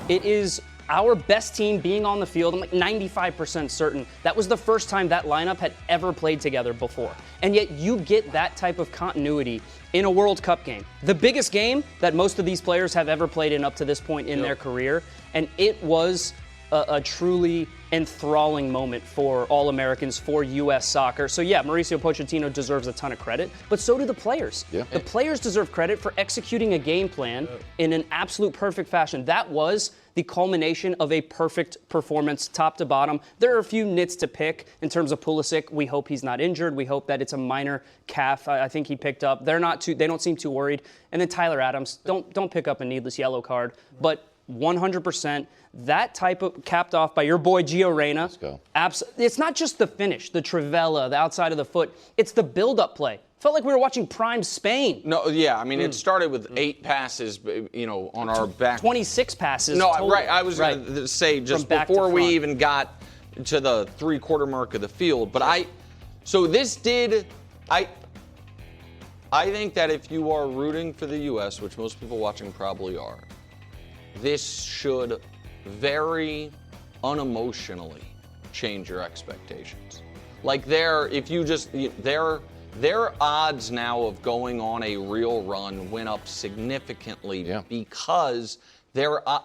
it is our best team being on the field. I'm 95% certain that was the first time that lineup had ever played together before. And yet you get that type of continuity in a World Cup game. The biggest game that most of these players have ever played in up to this point in their career. And it was a truly enthralling moment for all Americans, for U.S. soccer. So yeah, Mauricio Pochettino deserves a ton of credit, but so do the players. Yeah. The players deserve credit for executing a game plan in an absolute perfect fashion. That was the culmination of a perfect performance, top to bottom. There are a few nits to pick in terms of Pulisic. We hope he's not injured. We hope that it's a minor calf. I think he picked up. They don't seem too worried. And then Tyler Adams, don't pick up a needless yellow card, but 100%. That type of capped off by your boy Gio Reyna. Let's go. It's not just the finish, the trivela, the outside of the foot. It's the build-up play. Felt like we were watching prime Spain. No, yeah, I mean, it started with 8 passes, on our back. 26 passes. No, total. right. I was going to say just before we even got to the 3/4 mark of the field. But I think that if you are rooting for the U.S., which most people watching probably are, this should very unemotionally change your expectations. Their odds now of going on a real run went up significantly because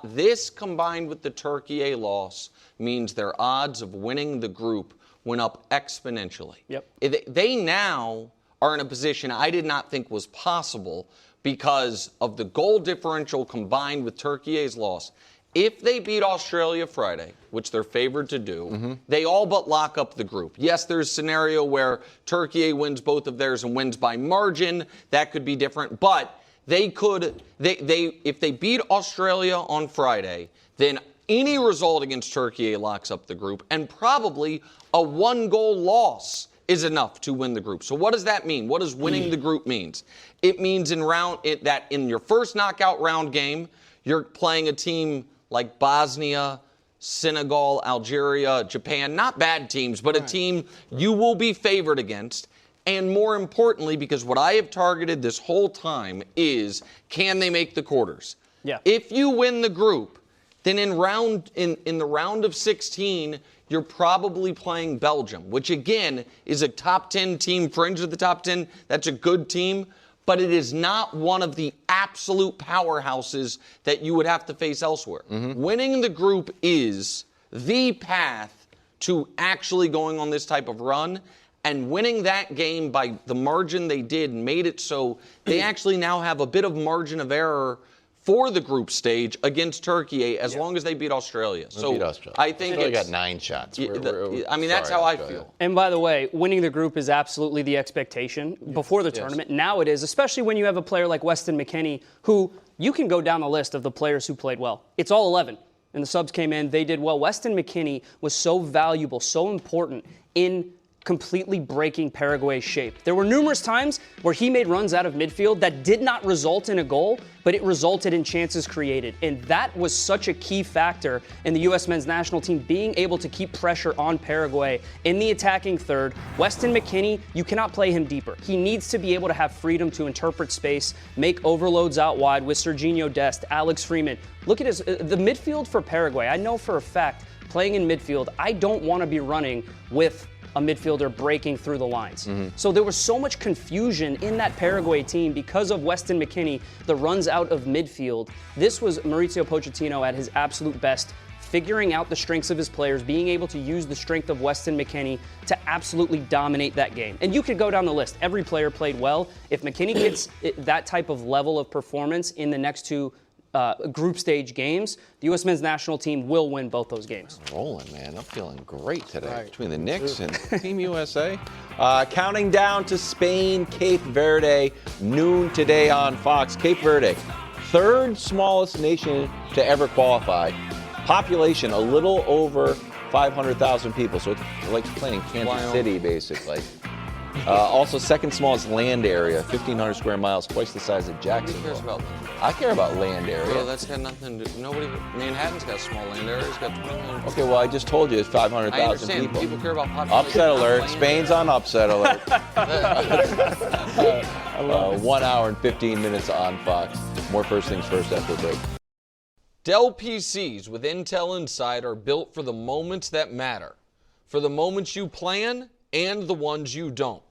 this combined with the Turkey loss means their odds of winning the group went up exponentially. Yep. They now are in a position I did not think was possible because of the goal differential combined with Turkey's loss. If they beat Australia Friday, which they're favored to do, they all but lock up the group. Yes, there's a scenario where Turkey wins both of theirs and wins by margin. That could be different. But if they beat Australia on Friday, then any result against Turkey locks up the group, and probably a 1-goal loss is enough to win the group. So what does that mean? What does winning the group means? It means that in your first knockout round game, you're playing a team like Bosnia, Senegal, Algeria, Japan, not bad teams, but a team you will be favored against. And more importantly, because what I have targeted this whole time is, can they make the quarters? Yeah. If you win the group, then in the round of 16, you're probably playing Belgium, which again is a top 10 team, fringe of the top 10. That's a good team, but it is not one of the absolute powerhouses that you would have to face elsewhere. Winning the group is the path to actually going on this type of run. And winning that game by the margin they did made it so they actually now have a bit of margin of error for the group stage against Turkey as long as they beat Australia. I think they got 9 shots. That's how I feel. And by the way, winning the group is absolutely the expectation before the tournament. Now it is, especially when you have a player like Weston McKennie, who you can go down the list of the players who played well. It's all 11. And the subs came in, they did well. Weston McKennie was so valuable, so important in completely breaking Paraguay's shape. There were numerous times where he made runs out of midfield that did not result in a goal, but it resulted in chances created. And that was such a key factor in the U.S. men's national team being able to keep pressure on Paraguay in the attacking third. Weston McKennie, you cannot play him deeper. He needs to be able to have freedom to interpret space, make overloads out wide with Serginho Dest, Alex Freeman. Look at the midfield for Paraguay. I know for a fact, playing in midfield, I don't want to be running with a midfielder breaking through the lines. So there was so much confusion in that Paraguay team because of Weston McKennie, the runs out of midfield. This was Mauricio Pochettino at his absolute best, figuring out the strengths of his players, being able to use the strength of Weston McKennie to absolutely dominate that game. And you could go down the list. Every player played well. If McKennie gets that type of level of performance in the next 2 group stage games, the U.S. men's national team will win both those games. Rolling, man. I'm feeling great today between the Knicks and Team USA. Counting down to Spain, Cape Verde, noon today on Fox. Cape Verde, 3rd smallest nation to ever qualify. Population a little over 500,000 people, so it's like playing in Kansas City, basically. Also, 2nd smallest land area, 1,500 square miles, twice the size of Jacksonville. Who cares about land? I care about land area. Well, that's got nothing to do. Manhattan's got a small land area. It's got 20 million. Okay, well, I just told you it's 500,000 people. People care about population. Upset alert. Spain's on upset alert. 1 hour and 15 minutes on Fox. More first things first after the break. Dell PCs with Intel Inside are built for the moments that matter. For the moments you plan and the ones you don't.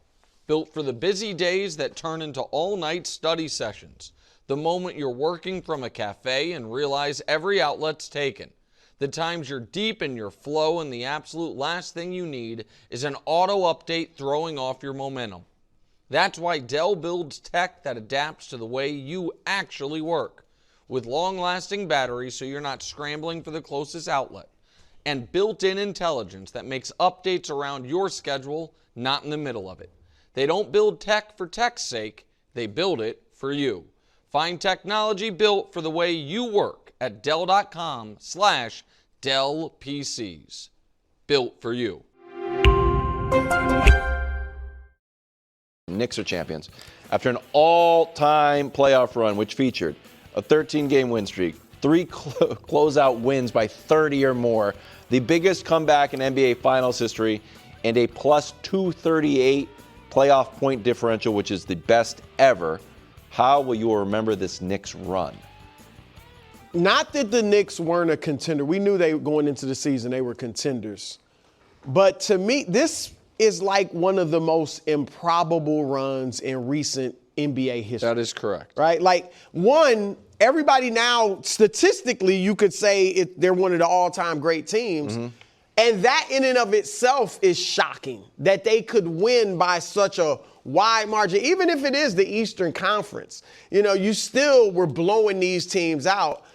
Built for the busy days that turn into all-night study sessions. The moment you're working from a cafe and realize every outlet's taken. The times you're deep in your flow and the absolute last thing you need is an auto update throwing off your momentum. That's why Dell builds tech that adapts to the way you actually work. With long-lasting batteries so you're not scrambling for the closest outlet. And built-in intelligence that makes updates around your schedule, not in the middle of it. They don't build tech for tech's sake, they build it for you. Find technology built for the way you work at Dell.com/Dell PCs. Built for you. Knicks are champions. After an all-time playoff run, which featured a 13-game win streak, 3 closeout wins by 30 or more, the biggest comeback in NBA Finals history, and a plus 238 playoff point differential, which is the best ever. How will you remember this Knicks run? Not that the Knicks weren't a contender. We knew they going into the season they were contenders. But to me, this is like one of the most improbable runs in recent NBA history. That is correct. Right? Like, one, everybody now, statistically, you could say they're one of the all-time great teams. And that in and of itself is shocking, that they could win by such a wide margin, even if it is the Eastern Conference. You know, you still were blowing these teams out.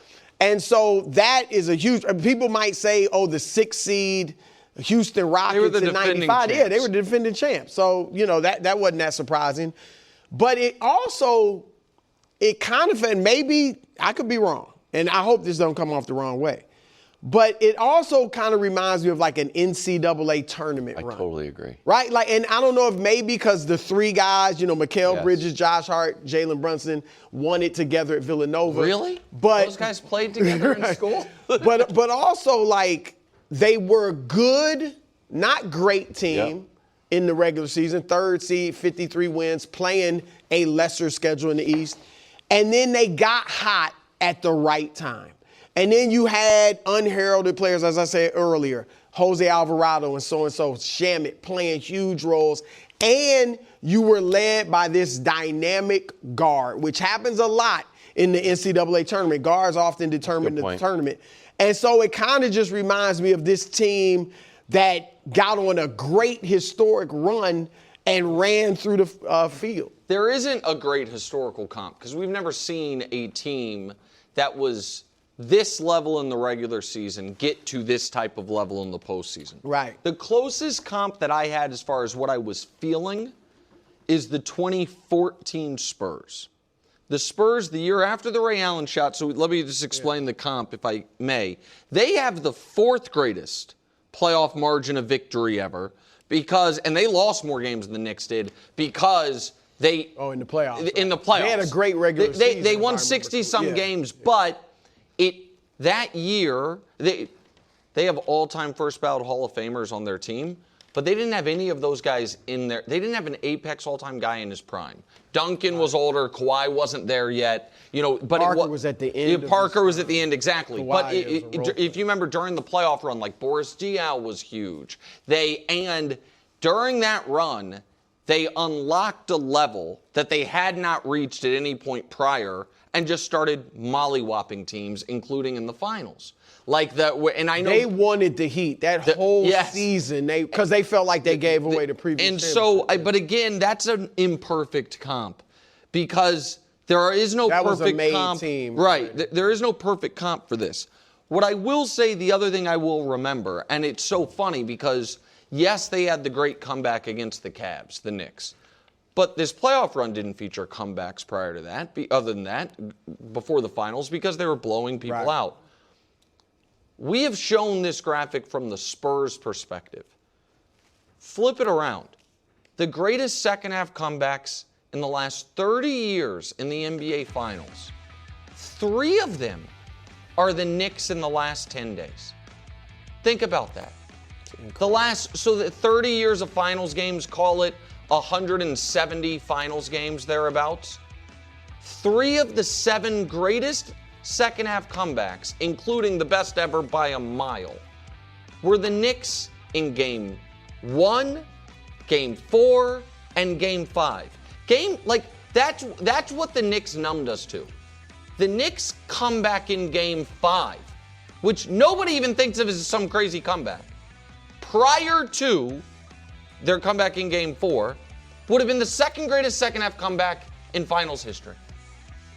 And so that is a huge, people might say, oh, the 6th seed, Houston Rockets in 95. Yeah, they were the defending champs. So, you know, that wasn't that surprising. But it also, it kind of, and maybe I could be wrong, and I hope this don't come off the wrong way. but it also kind of reminds me of like an NCAA tournament run. I totally agree. Right? Like, and I don't know if maybe because the three guys, Mikal Bridges, Josh Hart, Jalen Brunson, won it together at Villanova. Really? But those guys played together in school? but also, like, they were a good, not great team in the regular season. 3rd seed, 53 wins, playing a lesser schedule in the East. And then they got hot at the right time. And then you had unheralded players, as I said earlier, Jose Alvarado and so-and-so, Shamet playing huge roles. And you were led by this dynamic guard, which happens a lot in the NCAA tournament. Guards often determine the tournament. And so it kind of just reminds me of this team that got on a great historic run and ran through the field. There isn't a great historical comp because we've never seen a team that was this level in the regular season get to this type of level in the postseason. Right. The closest comp that I had as far as what I was feeling is the 2014 Spurs. The Spurs, the year after the Ray Allen shot, so let me just explain the comp, if I may. They have the 4th greatest playoff margin of victory ever and they lost more games than the Knicks did because they... Oh, in the playoffs. In the playoffs. They had a great regular season. They won 60-some games, but that year, they have all-time first ballot Hall of Famers on their team, but they didn't have any of those guys in there. They didn't have an apex all-time guy in his prime. Duncan was older. Kawhi wasn't there yet. But Parker was at the end. Parker was at the end, exactly. Kawhi But if you remember during the playoff run, like Boris Diaw was huge. And during that run, they unlocked a level that they had not reached at any point prior and just started mollywopping teams, including in the finals. Like that, and I know they wanted the heat that whole season. Because they felt like they gave away the previous. And so, but again, that's an imperfect comp because there is no perfect was a made comp. Team. Right, there is no perfect comp for this. What I will say, the other thing I will remember, and it's so funny because yes, they had the great comeback against the Cavs, the Knicks. But this playoff run didn't feature comebacks prior to that, other than that, before the finals, because they were blowing people out. We have shown this graphic from the Spurs perspective. Flip it around. The greatest second-half comebacks in the last 30 years in the NBA Finals, 3 of them are the Knicks in the last 10 days. Think about that. The 30 years of finals games, call it 170 finals games thereabouts. 3 of the 7 greatest second half comebacks, including the best ever by a mile, were the Knicks in Game 1, Game 4, and Game 5. That's what the Knicks numbed us to. The Knicks comeback in Game 5, which nobody even thinks of as some crazy comeback, prior to their comeback in Game 4, would have been the second greatest second half comeback in finals history.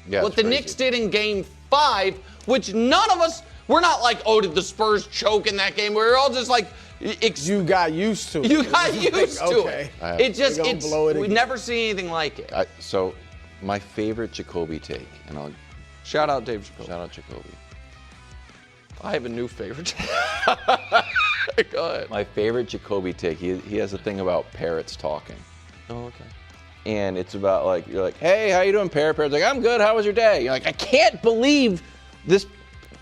Yeah, what the Knicks did in Game 5, which none of us, we're not like, oh, did the Spurs choke in that game? We're all just like, you got used to it. You got used to it. We've never seen anything like it. So my favorite Jacoby take, and I'll shout out Dave Jacoby. Shout out Jacoby. I have a new favorite. Go ahead. My favorite Jacoby take, he has a thing about parrots talking. Oh, okay. And it's about like, you're like, hey, how you doing, parrot? Parrot's like, I'm good, how was your day? You're like, I can't believe this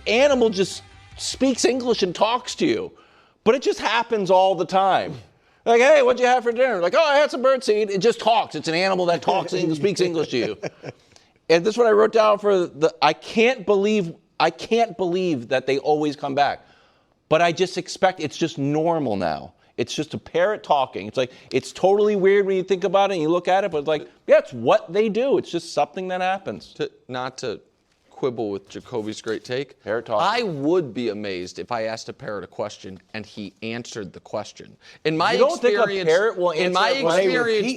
animal just speaks English and talks to you. But it just happens all the time. Like, hey, what'd you have for dinner? Like, oh, I had some birdseed. It just talks. It's an animal that talks and speaks English to you. And this is what I wrote down for I can't believe that they always come back. But I just expect it's just normal now. It's just a parrot talking. It's like, it's totally weird when you think about it and you look at it, but it's like, yeah, it's what they do. It's just something that happens. Not to quibble with Jacoby's great take. Parrot talking. I would be amazed if I asked a parrot a question and he answered the question. In my experience,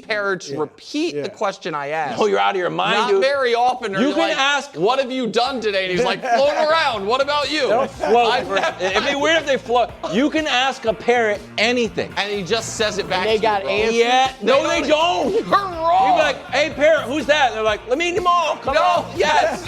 parrots repeat the question I asked. Oh, you're out of your mind. Not very often. You can ask, what have you done today? And he's like, floating around. What about you? They'll float. It'd be weird if they float. You can ask a parrot anything. And he just says it back and they got answers. Yeah. No, they don't. You're wrong. You'd be like, hey, parrot, who's that? And they're like, let me eat them all. Come on. Yes.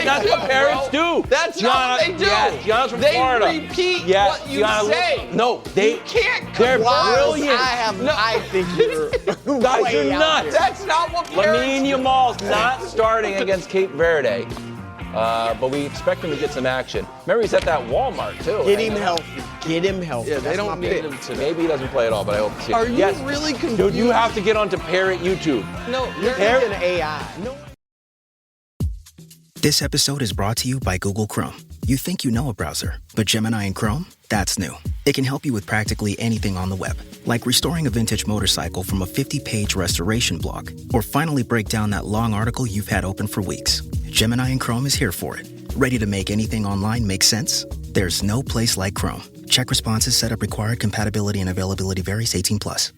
That's what parents do. That's not what they do. Yes, Gianna's from they Florida. repeat Yes, what you Gianna, say. No, they you can't. They're Wiles, brilliant. I think you're Guys, way you're out nuts. there. That's not what parents Lamine do. Yamal's not starting against Cape Verde, but we expect him to get some action. Remember, he's at that Walmart, too. Get him healthy. Get him healthy. Yeah, they That's don't my need pick. him today. Maybe he doesn't play at all, but I hope to see Are him. you Yes. really confused? Dude, you have to get onto Parrot YouTube. No, You're thinking AI. No. This episode is brought to you by Google Chrome. You think you know a browser, but Gemini and Chrome? That's new. It can help you with practically anything on the web, like restoring a vintage motorcycle from a 50-page restoration blog, or finally break down that long article you've had open for weeks. Gemini and Chrome is here for it. Ready to make anything online make sense? There's no place like Chrome. Check responses, setup required, compatibility and availability varies 18+.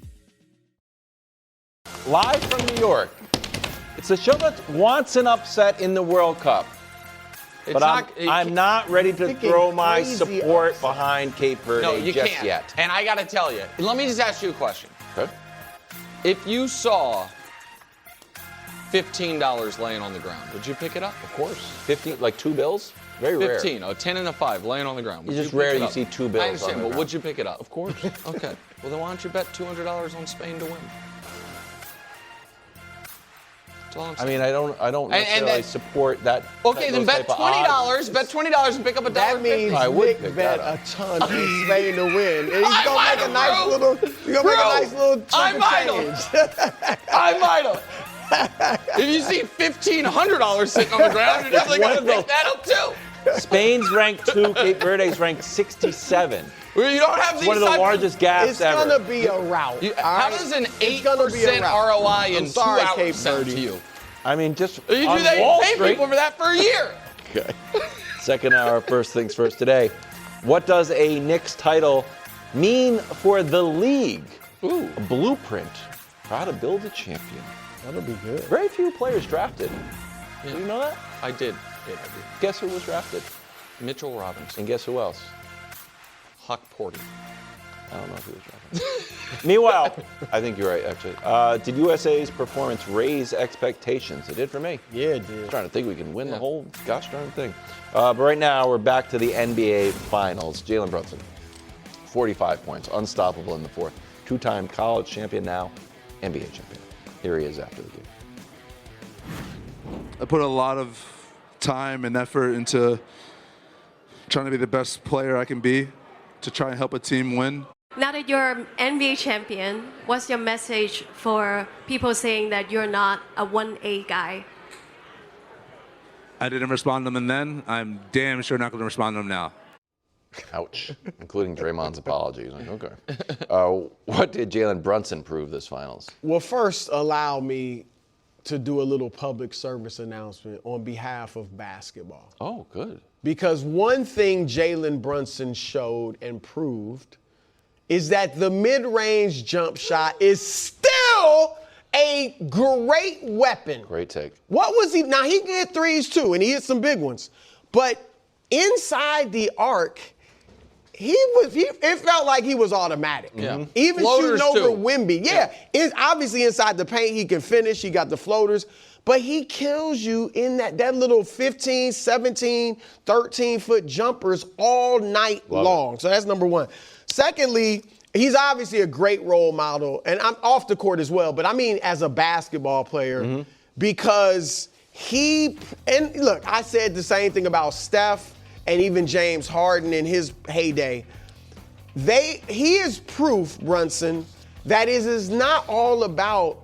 Live from New York. It's a show that wants an upset in the World Cup. It's But not, I'm not ready to Thinking throw my crazy support upset. behind Cape Verde No, you just can't. yet. And I got to tell you, let me just ask you a question. Okay. If you saw $15 laying on the ground, would you pick it up? Of course. 15, like 2 bills? Very rare. 15, a 10 and a 5 laying on the ground. Would It's just you pick rare it you up? see 2 bills I on understand, the but ground. would you pick it up? Of course. Okay. Well, then why don't you bet $200 on Spain to win? That's all I'm saying. I mean, I don't necessarily support that. Okay, then those bet type of odds. $20. Bet $20 and pick up That $1.50. means I would Nick pick bet that up. a ton on Spain to win. And he's I gonna might make a have, nice bro. little I might chunk of have. change. I might have. If you see $1,500 sitting on the ground, you're definitely going to pick that up too. Spain's ranked 2, Cape Verde's ranked 67. Well, you don't have these One of the types largest gaps It's ever. gonna be a route. How all right? does an It's gonna be a 8% rout. ROI in I'm sorry, 2 hours Cape sound Verde. to you? I mean, just You on do that, Wall you pay Street. people for that for a year. Okay. Second hour, first things first today. What does a Knicks title mean for the league? Ooh. A blueprint for how to build a champion. That'll be good. Very few players drafted. Yeah. Do you know that? I did. Guess who was drafted? Mitchell Robinson. And guess who else? Huck Porty. I don't know if he was drafted. Meanwhile, I think you're right, actually. Did USA's performance raise expectations? It did for me. Yeah, it did. I'm trying to think we can win the whole gosh darn thing. But right now, we're back to the NBA Finals. Jalen Brunson, 45 points, unstoppable in the fourth. 2-time college champion now, NBA champion. Here he is after the game. I put a lot of time and effort into trying to be the best player I can be to try and help a team win. Now that you're NBA champion, what's your message for people saying that you're not a 1A guy? I didn't respond to them then. I'm damn sure not going to respond to them now. Ouch. Including Draymond's apologies. Like, okay. What did Jalen Brunson prove this finals? Well, first, allow me to do a little public service announcement on behalf of basketball. Oh, good. Because one thing Jalen Brunson showed and proved is that the mid-range jump shot is still a great weapon. Great take. What was he? Now, he can hit threes too, and he hit some big ones. But inside the arc, it felt like he was automatic. Yeah. Even Floaters shooting over too. Wemby. Yeah. Obviously inside the paint, he can finish. He got the floaters. But he kills you in that little 15, 17, 13-foot jumpers all night long. So that's number one. Secondly, he's obviously a great role model, and I'm off the court as well, but I mean as a basketball player, because and look, I said the same thing about Steph and even James Harden in his heyday. He is proof, Brunson, that it is not all about,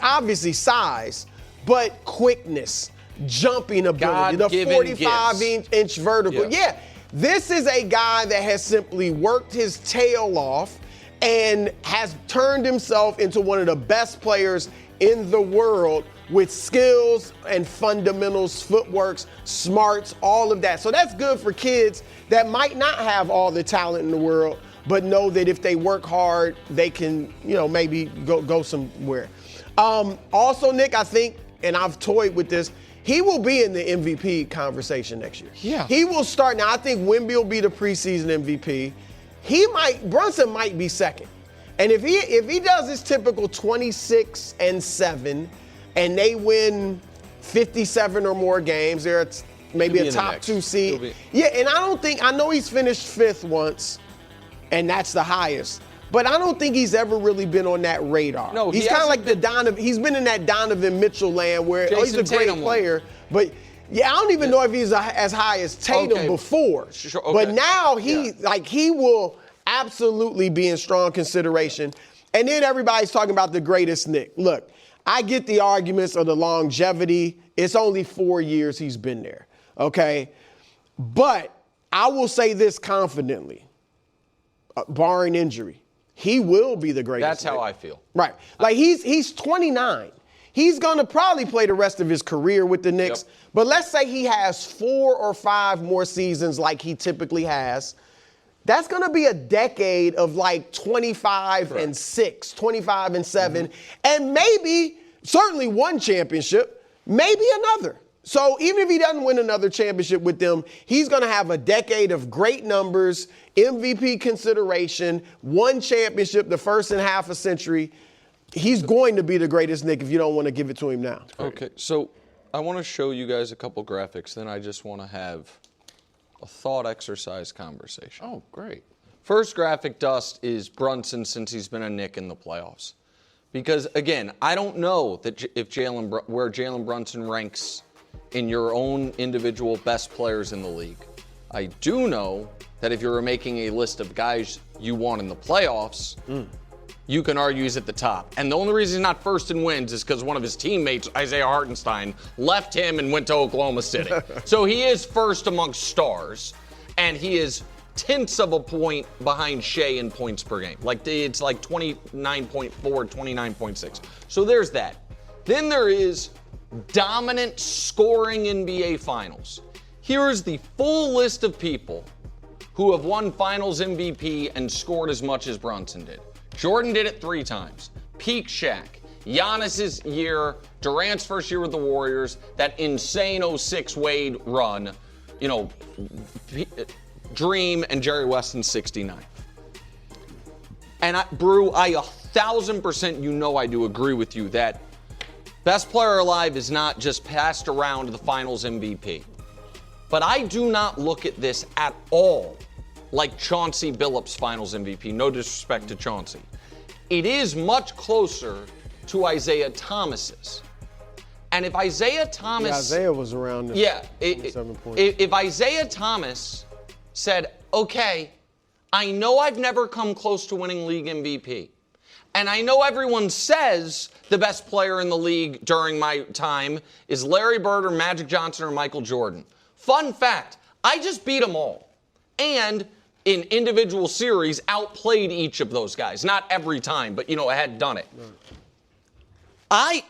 obviously, size, but quickness, jumping ability, the 45-inch vertical. Yeah, this is a guy that has simply worked his tail off and has turned himself into one of the best players in the world with skills and fundamentals, footworks, smarts, all of that. So that's good for kids that might not have all the talent in the world, but know that if they work hard, they can, maybe go somewhere. Also, Nick, I think, and I've toyed with this, he will be in the MVP conversation next year. Yeah. He will start. Now, I think Wemby will be the preseason MVP. Brunson might be second. And if he does his typical 26-7 and they win 57 or more games. They're maybe a top 2 seed. Yeah, and I know he's finished 5th once, and that's the highest. But I don't think he's ever really been on that radar. No, he's kind of like he's been in that Donovan Mitchell land where he's a great player, but yeah, I don't even know if he's as high as Tatum before. Sure, okay. But now he will absolutely be in strong consideration. And then everybody's talking about the greatest Knick. Look, I get the arguments of the longevity. It's only 4 years he's been there, okay? But I will say this confidently, barring injury. He will be the greatest. That's how Knick. I feel. Right. Like he's 29. He's going to probably play the rest of his career with the Knicks. Yep. But let's say he has 4 or 5 more seasons like he typically has. That's going to be a decade of like 25 and 6, 25 and 7, and maybe, certainly one championship, maybe another. So even if he doesn't win another championship with them, he's going to have a decade of great numbers, MVP consideration, one championship, the first in half a century. He's going to be the greatest Knick if you don't want to give it to him now. Okay, so I want to show you guys a couple graphics, then I just want to have a thought exercise conversation. Oh, great. First graphic, Dust, is Brunson since he's been a Knick in the playoffs. Because, again, I don't know that where Jalen Brunson ranks in your own individual best players in the league. I do know that if you were making a list of guys you want in the playoffs, you can argue he's at the top. And the only reason he's not first in wins is because one of his teammates, Isaiah Hartenstein, left him and went to Oklahoma City. So he is first amongst stars, and he is tenths of a point behind Shea in points per game. Like it's like 29.4, 29.6. So there's that. Then there is dominant scoring NBA Finals. Here is the full list of people who have won Finals MVP and scored as much as Brunson did. Jordan did it 3 times. Peak Shaq. Giannis's year, Durant's first year with the Warriors, that insane 06 Wade run, Dream and Jerry Weston's 69. And Brew, I 1,000% I do agree with you that best player alive is not just passed around the Finals MVP. But I do not look at this at all like Chauncey Billups' Finals MVP. No disrespect to Chauncey. It is much closer to Isaiah Thomas's. And if Isaiah Thomas... Yeah, Isaiah was around this 27 points. If Isaiah Thomas said, okay, I know I've never come close to winning league MVP. And I know everyone says the best player in the league during my time is Larry Bird or Magic Johnson or Michael Jordan. Fun fact, I just beat them all. And in individual series, outplayed each of those guys. Not every time, but, I had done it. Right.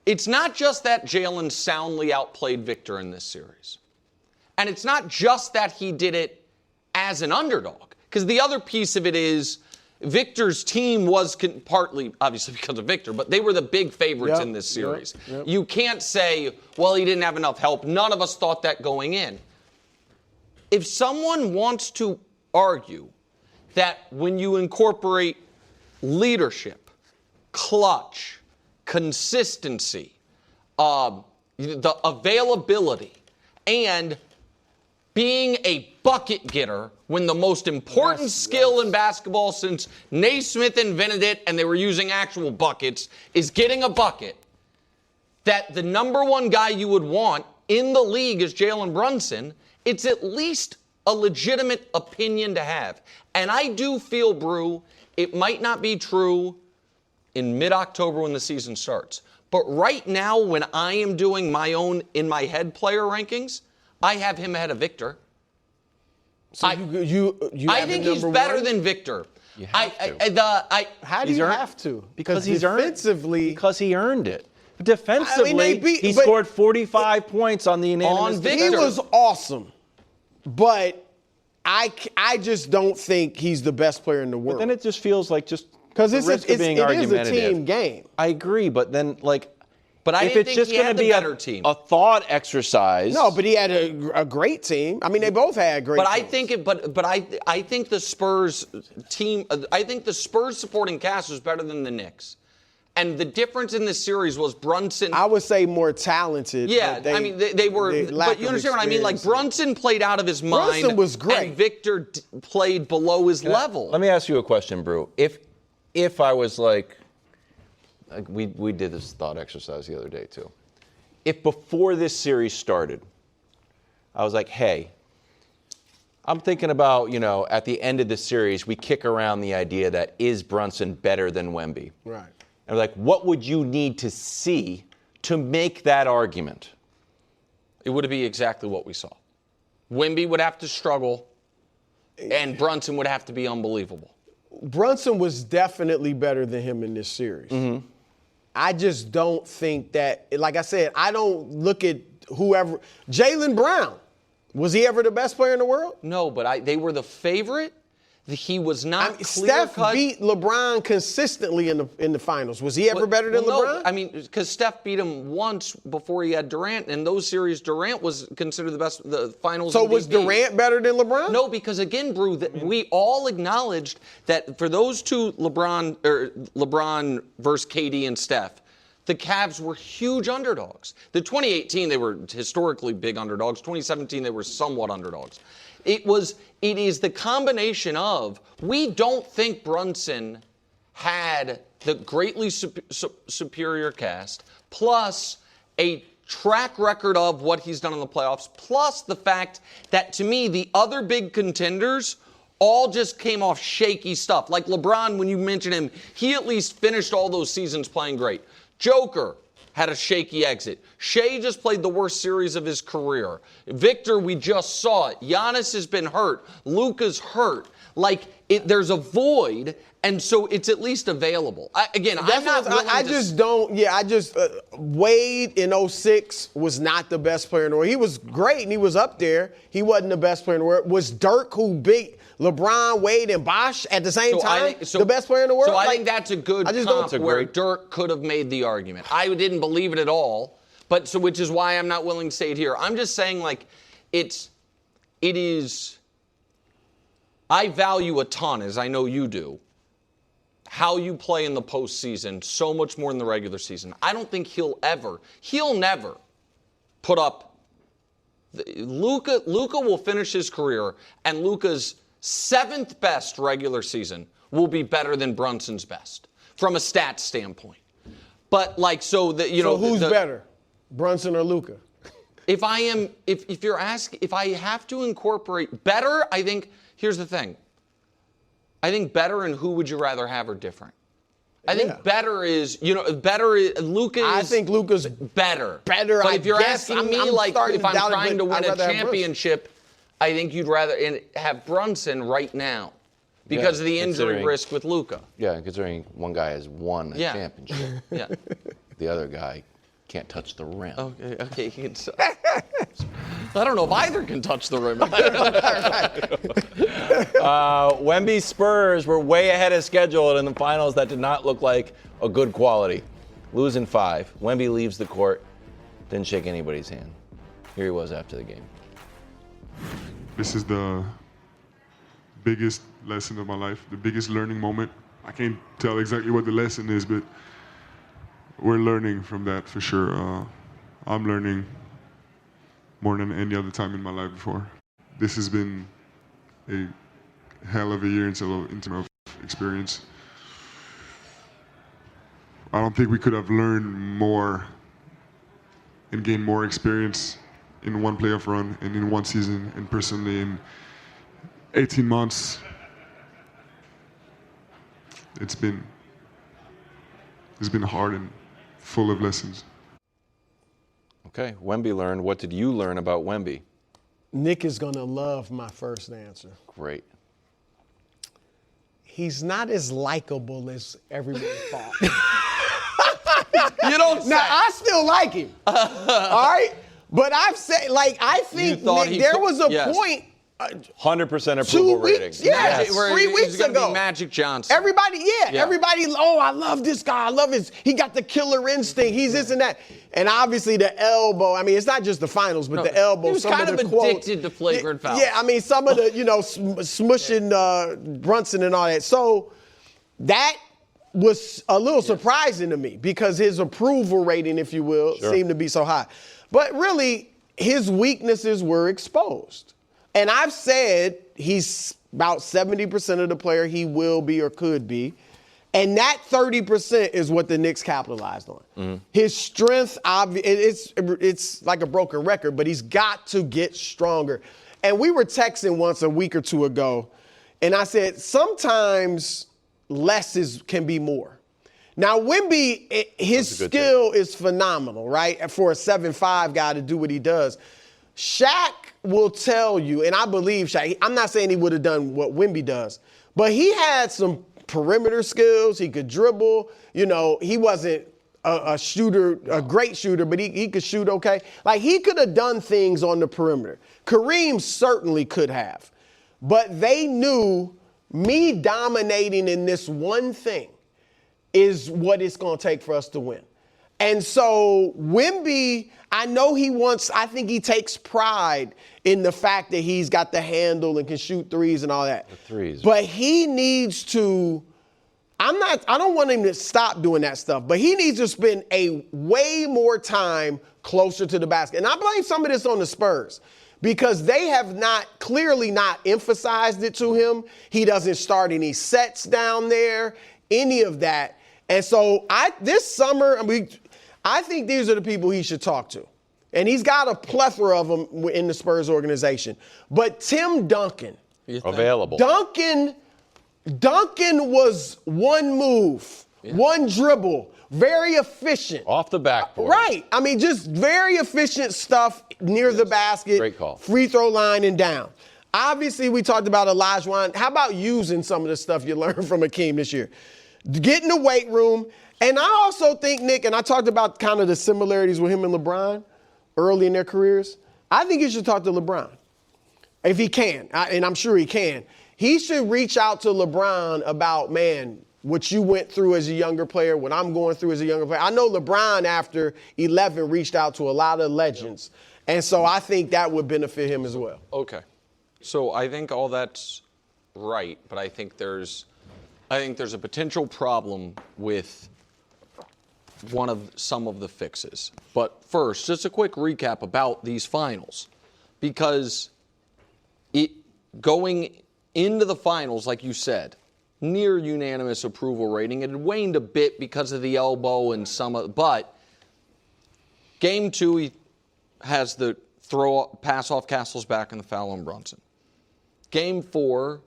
It's not just that Jalen soundly outplayed Victor in this series. And it's not just that he did it as an underdog. Because the other piece of it is Victor's team was partly, obviously because of Victor, but they were the big favorites in this series. Yep. You can't say, well, he didn't have enough help. None of us thought that going in. If someone wants to argue that when you incorporate leadership, clutch, consistency, the availability, and being a bucket getter when the most important skill in basketball since Naismith invented it and they were using actual buckets is getting a bucket, that the number one guy you would want in the league is Jalen Brunson, it's at least a legitimate opinion to have. And I do feel, Brew, it might not be true in mid-October when the season starts. But right now, when I am doing my own in-my-head player rankings, I have him ahead of Victor. So I think he's better than Victor. You have to. How do you have to? Because he's defensively, because he earned it. Defensively, he scored 45 points on the unanimous. He was awesome, but I just don't think he's the best player in the world. But then it just feels like because it is a team game. I agree, but then But I didn't think he had the better team. A thought exercise. No, but he had a great team. I mean, they both had great teams. I think the Spurs team, I think the Spurs supporting cast was better than the Knicks. And the difference in this series was Brunson. I would say more talented. Yeah, I mean, they were. But you understand what I mean? Like, Brunson played out of his mind. Brunson was great. And Victor played below his level. Let me ask you a question, Brew. If I was like we did this thought exercise the other day, too. If before this series started, I was like, hey, I'm thinking about, at the end of the series, we kick around the idea that is Brunson better than Wemby? Right. And like, what would you need to see to make that argument? It would be exactly what we saw. Wemby would have to struggle, and Brunson would have to be unbelievable. Brunson was definitely better than him in this series. Mm-hmm. I just don't think that, like I said, I don't look at whoever. Jalen Brown, was he ever the best player in the world? No, but they were the favorite. He was not Steph clear-cut. beat LeBron consistently in the finals. Was he ever better than LeBron? No, I mean, because Steph beat him once before he had Durant. In those series, Durant was considered the finals So MVP. was Durant better than LeBron? No, because again, Brew, we all acknowledged that for those two, LeBron versus KD and Steph, the Cavs were huge underdogs. The 2018, they were historically big underdogs. 2017, they were somewhat underdogs. It is the combination of, we don't think Brunson had the greatly superior cast, plus a track record of what he's done in the playoffs, plus the fact that, to me, the other big contenders all just came off shaky stuff. Like LeBron, when you mention him, he at least finished all those seasons playing great. Joker had a shaky exit. Shea just played the worst series of his career. Victor, we just saw it. Giannis has been hurt. Luka's hurt. There's a void, and so it's at least available. Wade in 06 was not the best player in the world. He was great, and he was up there. He wasn't the best player in the world. Was Dirk, who beat LeBron, Wade, and Bosh at the same time, the best player in the world? So I think that's a good comp where Dirk could have made the argument. I didn't believe it at all, which is why I'm not willing to say it here. I'm just saying, it is. I value a ton, as I know you do, how you play in the postseason so much more than the regular season. I don't think he'll never put up. Luka will finish his career, and Luka's 7th best regular season will be better than Brunson's best from a stats standpoint. But who's better, Brunson or Luka? If I have to incorporate better, I think here's the thing. I think better and who would you rather have are different. I think better is Luka is. I think Luka's better. But if you're asking me, if I'm trying to win a championship, I think you'd rather have Brunson right now because of the injury risk with Luka. Yeah, considering one guy has won a championship. Yeah. The other guy can't touch the rim. Okay. I don't know if either can touch the rim. Wemby Spurs were way ahead of schedule in the finals. That did not look like a good quality. Losing 5. Wemby leaves the court. Didn't shake anybody's hand. Here he was after the game. This is the biggest lesson of my life, the biggest learning moment. I can't tell exactly what the lesson is, but we're learning from that for sure. I'm learning more than any other time in my life before. This has been a hell of a year in terms of experience. I don't think we could have learned more and gained more experience in one playoff run and in one season, and personally in 18 months. It's been hard and full of lessons. Okay, Wemby learned. What did you learn about Wemby? Nick is going to love my first answer. Great. He's not as likable as everyone thought. You don't say. Now, I still like him. All right? But I think Nick, there was a point. 100% approval rating. Yes. 3 weeks ago. Be Magic Johnson. Everybody, I love this guy. I love he got the killer instinct. He's this and that. And obviously the elbow, it's not just the finals, but the elbow. He was some kind of addicted to flagrant fouls. Yeah, some of the, smushing Brunson and all that. So that was a little surprising to me because his approval rating, if you will, seemed to be so high. But really, his weaknesses were exposed. And I've said he's about 70% of the player he will be or could be. And that 30% is what the Knicks capitalized on. His strength, it's like a broken record, but he's got to get stronger. And we were texting once a week or two ago, and I said, sometimes less can be more. Now, Wemby, his skill is phenomenal, right? For a 7'5" guy to do what he does. Shaq will tell you, and I believe Shaq, I'm not saying he would have done what Wemby does, but he had some perimeter skills. He could dribble. You know, he wasn't a shooter, a great shooter, but he could shoot okay. Like, he could have done things on the perimeter. Kareem certainly could have. But they knew me dominating in this one thing is what it's going to take for us to win. And so Wemby, I think he takes pride in the fact that he's got the handle and can shoot threes and all that. The threes. But he needs to, I don't want him to stop doing that stuff, but he needs to spend a way more time closer to the basket. And I blame some of this on the Spurs because they have clearly not emphasized it to him. He doesn't start any sets down there, any of that. And so this summer, I think these are the people he should talk to. And he's got a plethora of them in the Spurs organization. But Tim Duncan. Available. Duncan was one move, one dribble, very efficient. Off the backboard. Right. I mean, just very efficient stuff near the basket. Great call. Free throw line and down. Obviously, we talked about Olajuwon. How about using some of the stuff you learned from Hakeem this year? Get in the weight room. And I also think, Nick, and I talked about kind of the similarities with him and LeBron early in their careers. I think you should talk to LeBron if he can, and I'm sure he can. He should reach out to LeBron about, man, what you went through as a younger player, what I'm going through as a younger player. I know LeBron, after 11, reached out to a lot of legends. And so I think that would benefit him as well. Okay. So I think all that's right, but I think there's a potential problem with some of the fixes. But first, just a quick recap about these finals, because going into the finals, like you said, near unanimous approval rating. It had waned a bit because of the elbow and but game 2, he has the pass off Castle's back and the foul on Brunson. Game 4,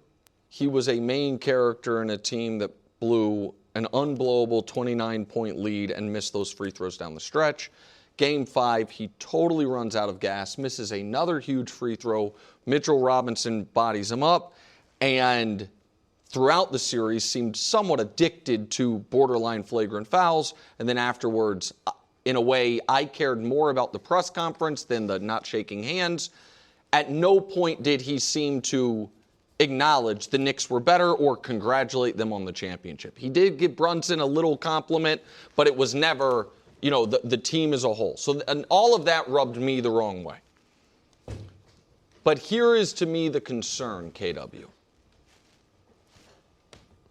he was a main character in a team that blew an unblowable 29-point lead and missed those free throws down the stretch. Game 5, he totally runs out of gas, misses another huge free throw. Mitchell Robinson bodies him up, and throughout the series seemed somewhat addicted to borderline flagrant fouls. And then afterwards, in a way, I cared more about the press conference than the not shaking hands. At no point did he seem to acknowledge the Knicks were better or congratulate them on the championship. He did give Brunson a little compliment, but it was never, the team as a whole. So and all of that rubbed me the wrong way. But here is, to me, the concern, KW.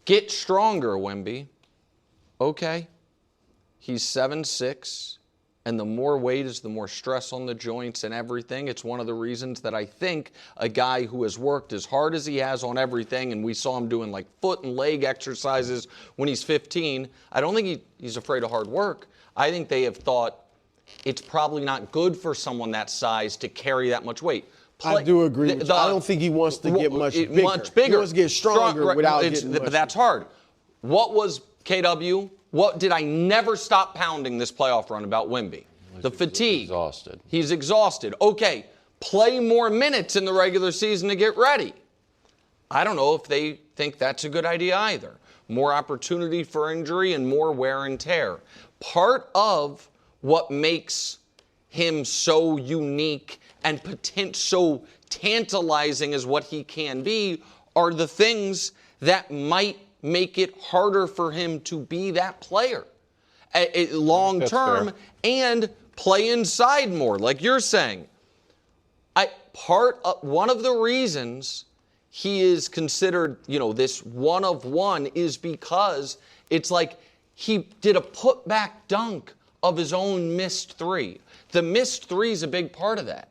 Get stronger, Wemby. Okay. He's 7'6", and the more weight is the more stress on the joints and everything. It's one of the reasons that I think a guy who has worked as hard as he has on everything, and we saw him doing like foot and leg exercises when he's 15, I don't think he's afraid of hard work. I think they have thought it's probably not good for someone that size to carry that much weight. I do agree with you. I don't think he wants to get much bigger. Much bigger. He wants to get stronger without getting much. But that's hard. What was, KW, what did I never stop pounding this playoff run about Wemby? The fatigue. Exhausted. He's exhausted. Okay, play more minutes in the regular season to get ready. I don't know if they think that's a good idea either. More opportunity for injury and more wear and tear. Part of what makes him so unique and so tantalizing as what he can be are the things that might make it harder for him to be that player long term and play inside more, like you're saying. One of the reasons he is considered, this one of one is because It's like he did a putback dunk of his own missed three. The missed three is a big part of that.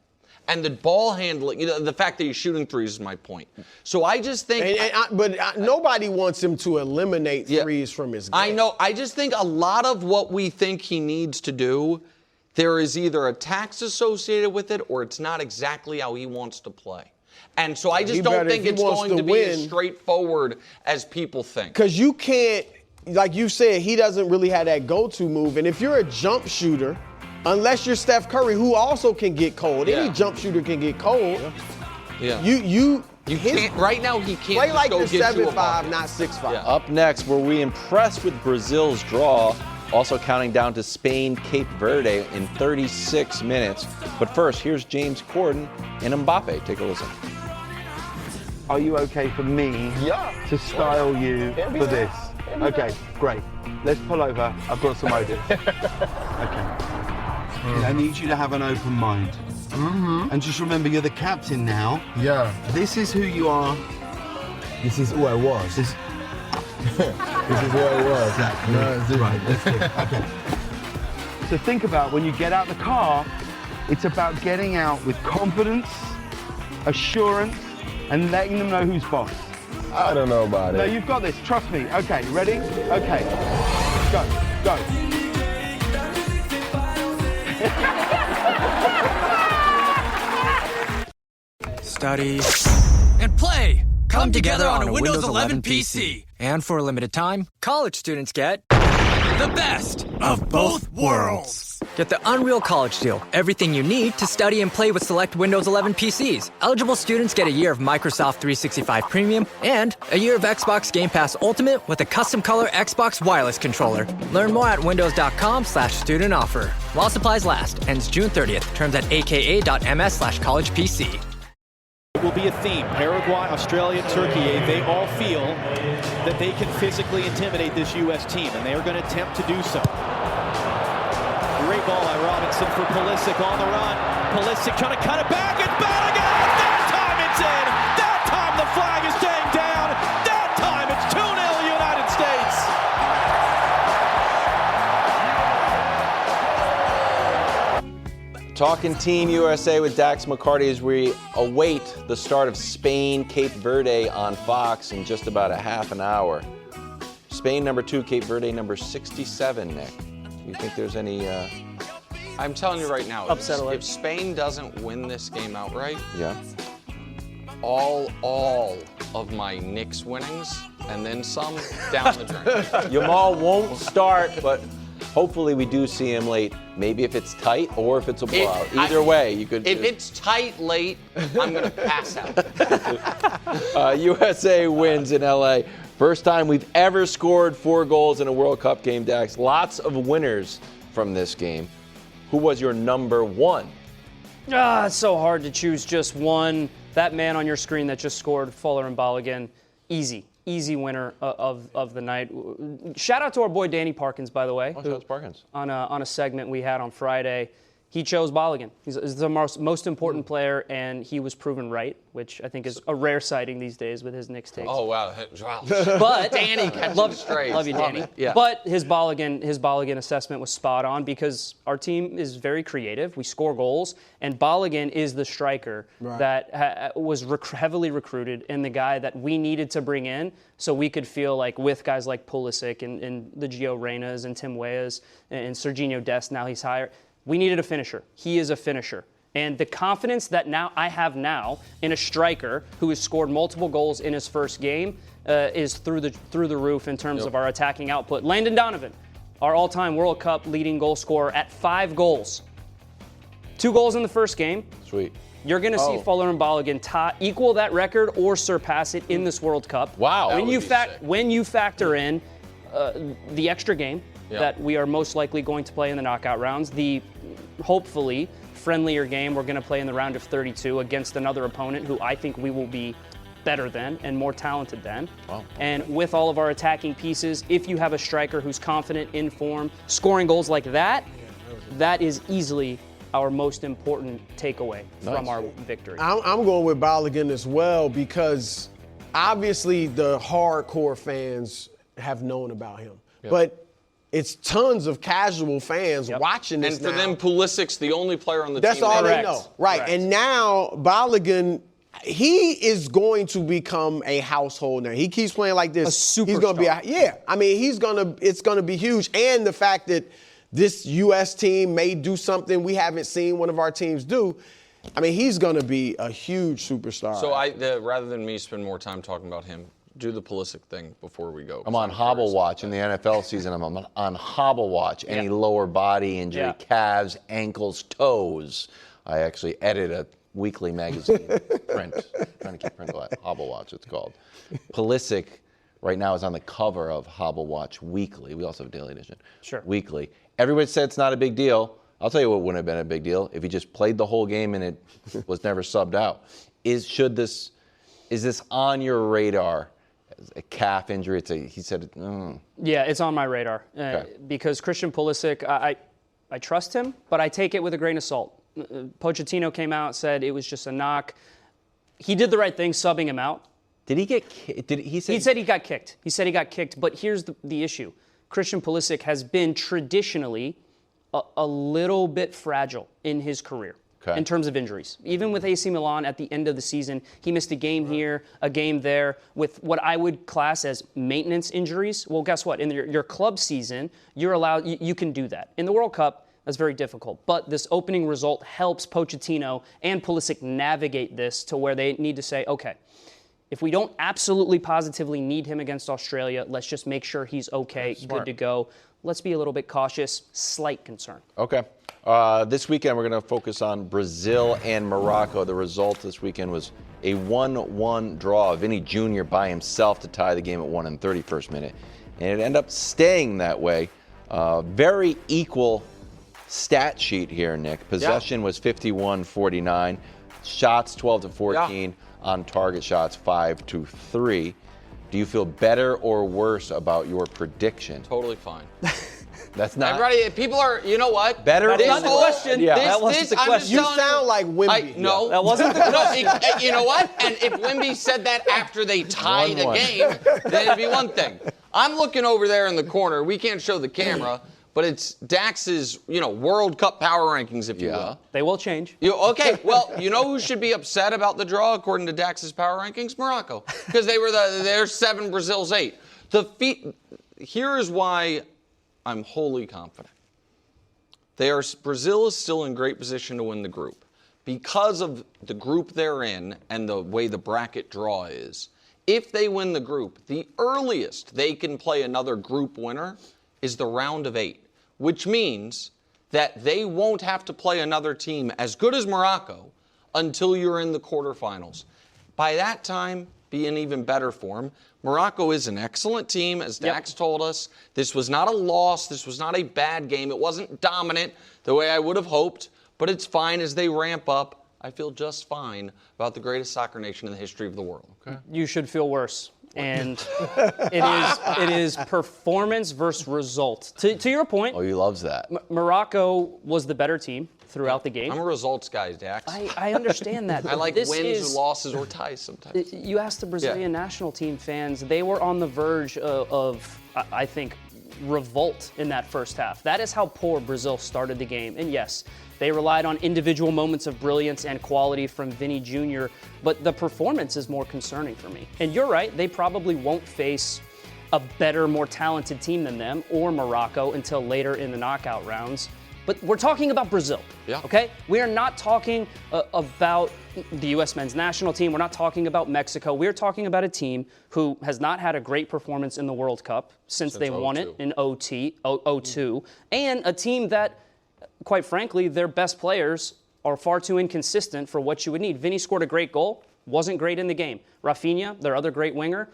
And the ball handling, the fact that he's shooting threes is my point. So I just think... But nobody wants him to eliminate threes from his game. I know. I just think a lot of what we think he needs to do, there is either a tax associated with it or it's not exactly how he wants to play. And so I just don't think it's going to be as straightforward as people think. Because you can't, like you said, he doesn't really have that go-to move. And if you're a jump shooter... Unless you're Steph Curry, who also can get cold. Any jump shooter can get cold. Yeah. You can't. Right now, he can't play just like go you're get you a 7'5", bucket. not 6'5". Yeah. Up next, were we impressed with Brazil's draw? Also counting down to Spain, Cape Verde in 36 minutes. But first, here's James Corden and Mbappe. Take a listen. Are you okay for me to style you for this? Okay, great. Let's pull over. I've got some ideas. Okay. I need you to have an open mind. And just remember, you're the captain now. Yeah. This is who you are. This is who I was. This is who I was. Exactly. No, right, let's do it. Okay. So think about when you get out the car, it's about getting out with confidence, assurance, and letting them know who's boss. I don't know about it. No, you've got this. Trust me. Okay, ready? Okay. Go. Study and play come together on a Windows 11 PC. And for a limited time, college students get the best of both worlds. Get the Unreal College Deal. Everything you need to study and play with select Windows 11 PCs. Eligible students get a year of Microsoft 365 Premium and a year of Xbox Game Pass Ultimate with a custom color Xbox wireless controller. Learn more at windows.com/student offer. While supplies last. Ends June 30th. Terms at aka.ms/collegepc. It will be a theme. Paraguay, Australia, Turkey, they all feel that they can physically intimidate this U.S. team, and they are going to attempt to do so. Great ball by Robinson for Pulisic on the run. Pulisic trying to cut it back. It's Balogun! That time it's in! That time the flag is staying down! That time it's 2-0 United States! Talking Team USA with Dax McCarty as we await the start of Spain, Cape Verde on Fox in just about a half an hour. Spain number 2, Cape Verde number 67, Nick. Do you think there's any... I'm telling you right now, Upset alert. if Spain doesn't win this game outright, Yeah. all of my Knicks winnings and then some down the drain. Yamal won't start, but hopefully we do see him late. Maybe if it's tight or if it's a blowout. Either way, you could... If it's tight late, I'm going to pass out. USA wins in LA. First time we've ever scored 4 goals in a World Cup game, Dax. Lots of winners from this game. Who was your number 1? It's so hard to choose just one. That man on your screen that just scored, Fuller and Balogun, easy winner of the night. Shout out to our boy Danny Parkins, by the way. Oh, shout out to Parkins. On a segment we had on Friday. He chose Balogun. He's the most important player, and he was proven right, which I think is a rare sighting these days with his Knicks takes. Oh, wow. But Danny catches strays. Love you, Danny. Yeah. But his Balogun assessment was spot on because our team is very creative. We score goals, and Balogun is the striker that was heavily recruited and the guy that we needed to bring in so we could feel like with guys like Pulisic and the Gio Reynas and Tim Weahs and Serginho Dest, now he's higher. We needed a finisher. He is a finisher. And the confidence that I have in a striker who has scored multiple goals in his first game is through the roof in terms of our attacking output. Landon Donovan, our all-time World Cup leading goal scorer at 5 goals. 2 goals in the first game. Sweet. You're going to see Fuller and Balogun equal that record or surpass it in this World Cup. Wow. When you factor in the extra game that we are most likely going to play in the knockout rounds, the hopefully friendlier game we're going to play in the round of 32 against another opponent who I think we will be better than and more talented than. Wow. And with all of our attacking pieces, if you have a striker who's confident, in form, scoring goals like that, that is easily our most important takeaway from our victory. I'm going with Balogun as well because obviously the hardcore fans have known about him. but it's tons of casual fans watching this And for now. them, Pulisic's the only player on the That's team. all that they know. Right. And now Balogun, he is going to become a household name. He keeps playing like this. He's going to be it's going to be huge. And the fact that this U.S. team may do something we haven't seen one of our teams do, I mean, he's going to be a huge superstar. So rather than me spend more time talking about him, do the Pulisic thing before we go. I'm on hobble watch in the NFL season. I'm on hobble watch. Any lower body injury, calves, ankles, toes. I actually edit a weekly magazine print. Trying to keep print alive. Hobble watch, it's called. Pulisic right now is on the cover of Hobble Watch Weekly. We also have a daily edition. Weekly. Everybody said it's not a big deal. I'll tell you what wouldn't have been a big deal if he just played the whole game and it was never subbed out. Is this on your radar? A calf injury. He said. Yeah, it's on my radar because Christian Pulisic. I trust him, but I take it with a grain of salt. Pochettino came out, said it was just a knock. He did the right thing, subbing him out. Did he get kicked? He said he got kicked. He said he got kicked. But here's the issue: Christian Pulisic has been traditionally a little bit fragile in his career. In terms of injuries. Even with AC Milan at the end of the season, he missed a game here, a game there, with what I would class as maintenance injuries. Well, guess what? In your club season, you're allowed, you can do that. In the World Cup, that's very difficult. But this opening result helps Pochettino and Pulisic navigate this to where they need to say, okay, if we don't absolutely positively need him against Australia, let's just make sure he's okay, good to go. Let's be a little bit cautious, slight concern. Okay. This weekend, we're going to focus on Brazil and Morocco. The result this weekend was a 1-1 draw. Vinny Jr. by himself to tie the game at 1 in 31st minute. And it ended up staying that way. Very equal stat sheet here, Nick. Possession was 51-49. Shots 12-14. On target shots 5-3. Do you feel better or worse about your prediction? Totally fine. That's not. Everybody, people are. You know what? Better. That's not the question. Yeah. That wasn't the question. You sound like Wimby. No, that wasn't the question. You know what? And if Wimby said that after they tied a game, then it'd be one thing. I'm looking over there in the corner. We can't show the camera, but it's Dax's, World Cup power rankings, if you will. They will change. Okay, well, you know who should be upset about the draw according to Dax's power rankings? Morocco, because they're 7, Brazil's 8. Here is why I'm wholly confident. Brazil is still in great position to win the group because of the group they're in and the way the bracket draw is. If they win the group, the earliest they can play another group winner is the round of 8, which means that they won't have to play another team as good as Morocco until you're in the quarterfinals. By that time, be in even better form. Morocco is an excellent team, as Dax told us. This was not a loss. This was not a bad game. It wasn't dominant the way I would have hoped, but it's fine as they ramp up. I feel just fine about the greatest soccer nation in the history of the world. Okay. You should feel worse. And it is performance versus result. To your point. Oh, he loves that. Morocco was the better team throughout the game. I'm a results guy, Dax. I understand that. I like wins or losses or ties sometimes. You asked the Brazilian national team fans, they were on the verge of, I think, revolt in that first half. That is how poor Brazil started the game. And yes, they relied on individual moments of brilliance and quality from Vinny Jr., but the performance is more concerning for me. And you're right, they probably won't face a better, more talented team than them or Morocco until later in the knockout rounds. But we're talking about Brazil, okay? We are not talking about the U.S. men's national team. We're not talking about Mexico. We're talking about a team who has not had a great performance in the World Cup since they won it in 02, and a team that, quite frankly, their best players are far too inconsistent for what you would need. Vinny scored a great goal, wasn't great in the game. Rafinha, their other great winger,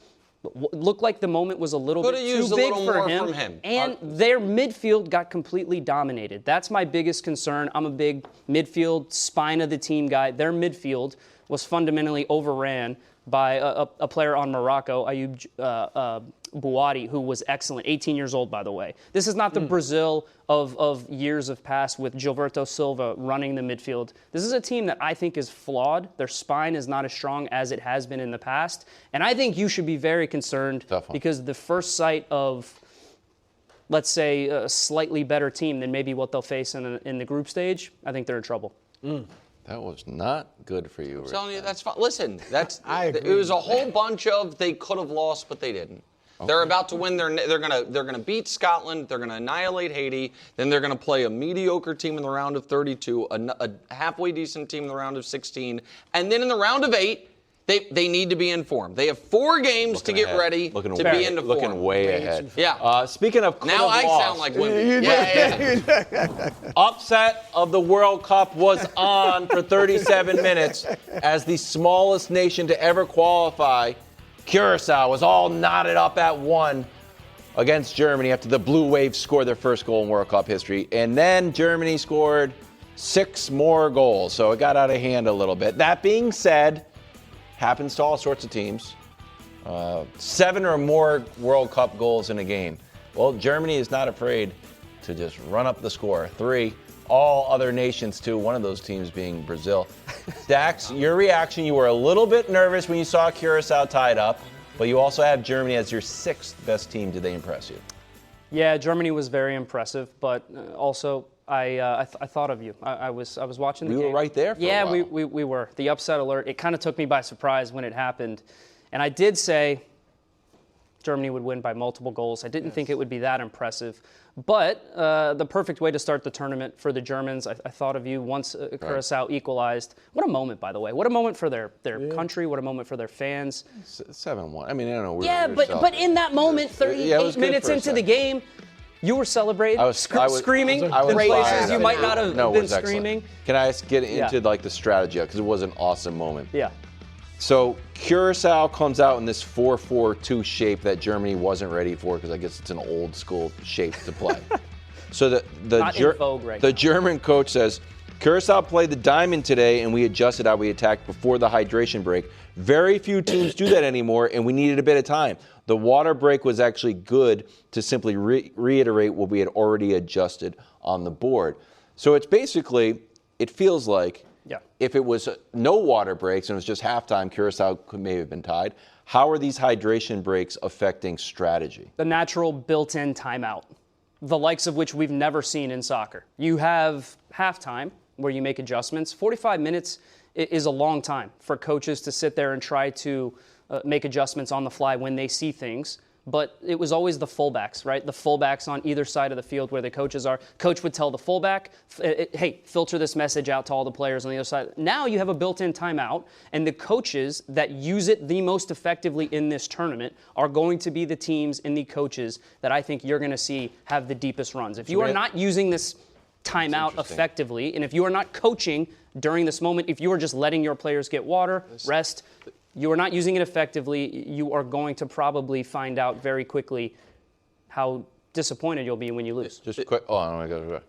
looked like the moment was a little bit too big for him. And their midfield got completely dominated. That's my biggest concern. I'm a big midfield spine of the team guy. Their midfield was fundamentally overran by a player on Morocco, Ayoub Bouadi, who was excellent, 18 years old, by the way. This is not the Brazil of years of past with Gilberto Silva running the midfield. This is a team that I think is flawed. Their spine is not as strong as it has been in the past. And I think you should be very concerned because the first sight of let's say, a slightly better team than maybe what they'll face in the group stage, I think they're in trouble. That was not good for you. I'm telling you, that's fine. Listen, it was a whole bunch of they could have lost, but they didn't. Okay. They're about to win. They're gonna beat Scotland. They're gonna annihilate Haiti. Then they're gonna play a mediocre team in the round of 32, a halfway decent team in the round of 16, and then in the round of 8. They need to be in form. They have 4 games to get ready to be into form. Looking way ahead. Yeah. Speaking of now I sound like women. Yeah. Upset of the World Cup was on for 37 minutes as the smallest nation to ever qualify. Curacao was all knotted up at 1 against Germany after the Blue Waves scored their first goal in World Cup history. And then Germany scored 6 more goals, so it got out of hand a little bit. That being said, happens to all sorts of teams. 7 or more World Cup goals in a game. Well, Germany is not afraid to just run up the score. 3. All other nations, too. One of those teams being Brazil. Dax, your reaction, you were a little bit nervous when you saw Curacao tied up, but you also have Germany as your 6th best team. Did they impress you? Yeah, Germany was very impressive, but also I thought of you. I was watching the game. We were right there for a while. we were. The upset alert, it kind of took me by surprise when it happened. And I did say Germany would win by multiple goals. I didn't think it would be that impressive. But the perfect way to start the tournament for the Germans, I thought of you once Curacao equalized. What a moment, by the way. What a moment for their country. What a moment for their fans. 7-1. I mean, I don't know. Yeah, but in that moment, 38 minutes into the game, you were celebrating, screaming in places you might not have been screaming. Can I get into the strategy? Because it was an awesome moment. Yeah. So Curacao comes out in this 4-4-2 shape that Germany wasn't ready for because I guess it's an old school shape to play. So the German coach says, Curacao played the diamond today and we adjusted how we attacked before the hydration break. Very few teams do that anymore and we needed a bit of time. The water break was actually good to simply reiterate what we had already adjusted on the board. So it's basically, it feels like if it was no water breaks and it was just halftime, Curacao may have been tied. How are these hydration breaks affecting strategy? The natural built-in timeout, the likes of which we've never seen in soccer. You have halftime where you make adjustments. 45 minutes is a long time for coaches to sit there and try to make adjustments on the fly when they see things. But it was always the fullbacks, right? The fullbacks on either side of the field where the coaches are. Coach would tell the fullback, hey, filter this message out to all the players on the other side. Now you have a built-in timeout, and the coaches that use it the most effectively in this tournament are going to be the teams and the coaches that I think you're going to see have the deepest runs. If you are not using this timeout effectively, and if you are not coaching during this moment, if you are just letting your players get water, rest, you are not using it effectively, you are going to probably find out very quickly how disappointed you'll be when you lose. Just quick. Does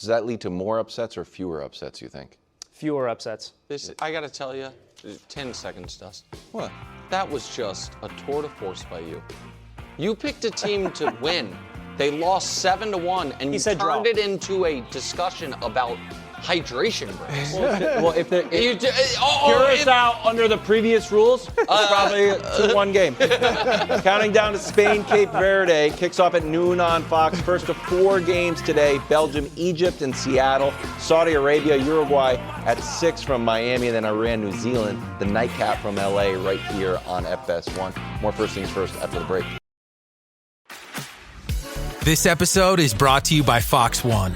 that lead to more upsets or fewer upsets, you think? Fewer upsets. I got to tell you, 10 seconds, Dust. What? That was just a tour de force by you. You picked a team to win. They lost 7-1, and you turned it into a discussion about hydration breaks. Well, if Curacao under the previous rules, probably a 2-1 game. Counting down to Spain, Cape Verde kicks off at noon on Fox. First of 4 games today: Belgium, Egypt, and Seattle. Saudi Arabia, Uruguay at 6 from Miami, and then Iran, New Zealand. The nightcap from LA right here on FS1. More first things first after the break. This episode is brought to you by Fox One.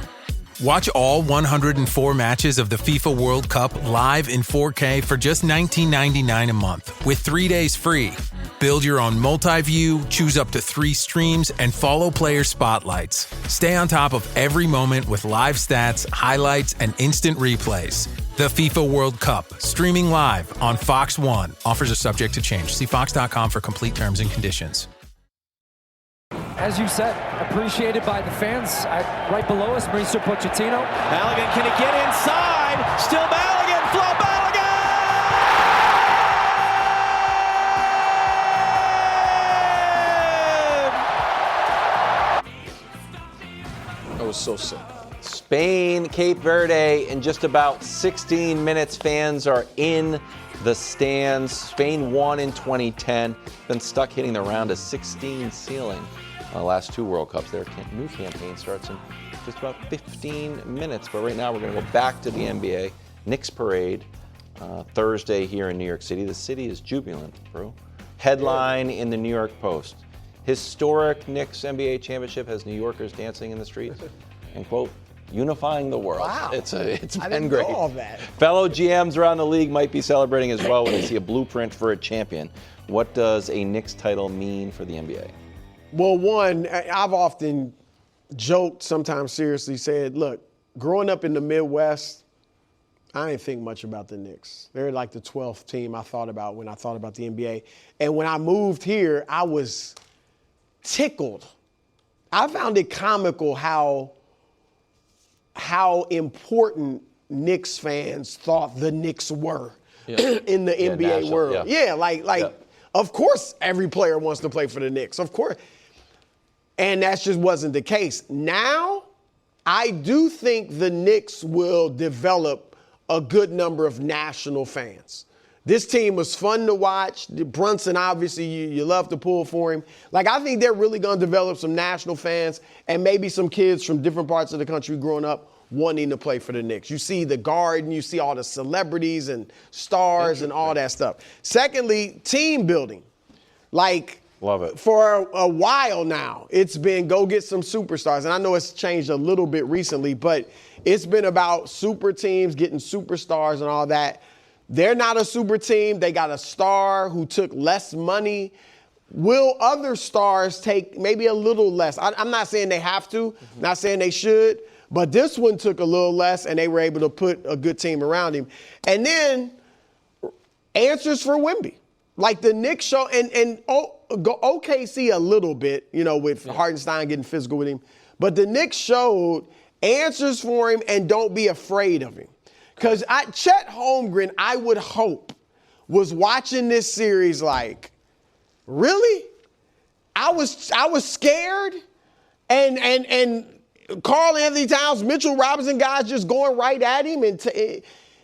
Watch all 104 matches of the FIFA World Cup live in 4K for just $19.99 a month with 3 days free. Build your own multi-view, choose up to 3 streams, and follow player spotlights. Stay on top of every moment with live stats, highlights, and instant replays. The FIFA World Cup, streaming live on Fox One. Offers are subject to change. See fox.com for complete terms and conditions. As you said, appreciated by the fans. Right below us, Mauricio Pochettino. Balogun, can it get inside? Still Balogun, Flo Balogun! That was so sick. Spain, Cape Verde, in just about 16 minutes, fans are in the stands. Spain won in 2010, been stuck hitting the round of 16 ceiling. last 2 World Cups. Their new campaign starts in just about 15 minutes. But right now we're going to go back to the NBA. Knicks parade Thursday here in New York City. The city is jubilant, bro. Headline in the New York Post. Historic Knicks NBA championship has New Yorkers dancing in the streets. And quote, unifying the world. Wow. It's I been didn't great. know all that. Fellow GMs around the league might be celebrating as well when they see a blueprint for a champion. What does a Knicks title mean for the NBA? Well, one, I've often joked, sometimes seriously said, look, growing up in the Midwest, I didn't think much about the Knicks. They're like the 12th team I thought about when I thought about the NBA. And when I moved here, I was tickled. I found it comical how important Knicks fans thought the Knicks were in the NBA world. Of course every player wants to play for the Knicks, of course. And that just wasn't the case. Now, I do think the Knicks will develop a good number of national fans. This team was fun to watch. Brunson, obviously, you love to pull for him. Like, I think they're really going to develop some national fans and maybe some kids from different parts of the country growing up wanting to play for the Knicks. You see the Garden, you see all the celebrities and stars and all that stuff. Secondly, team building. Like, love it. For a while now, it's been go get some superstars. And I know it's changed a little bit recently, but it's been about super teams getting superstars and all that. They're not a super team. They got a star who took less money. Will other stars take maybe a little less? I'm not saying they have to, not saying they should, but this one took a little less, and they were able to put a good team around him. And then answers for Wemby. Like the Knicks show, and OKC a little bit, with Hartenstein getting physical with him. But the Knicks showed answers for him and don't be afraid of him. Because Chet Holmgren, I would hope, was watching this series like, really? I was scared? And Karl Anthony Towns, Mitchell Robinson guys just going right at him.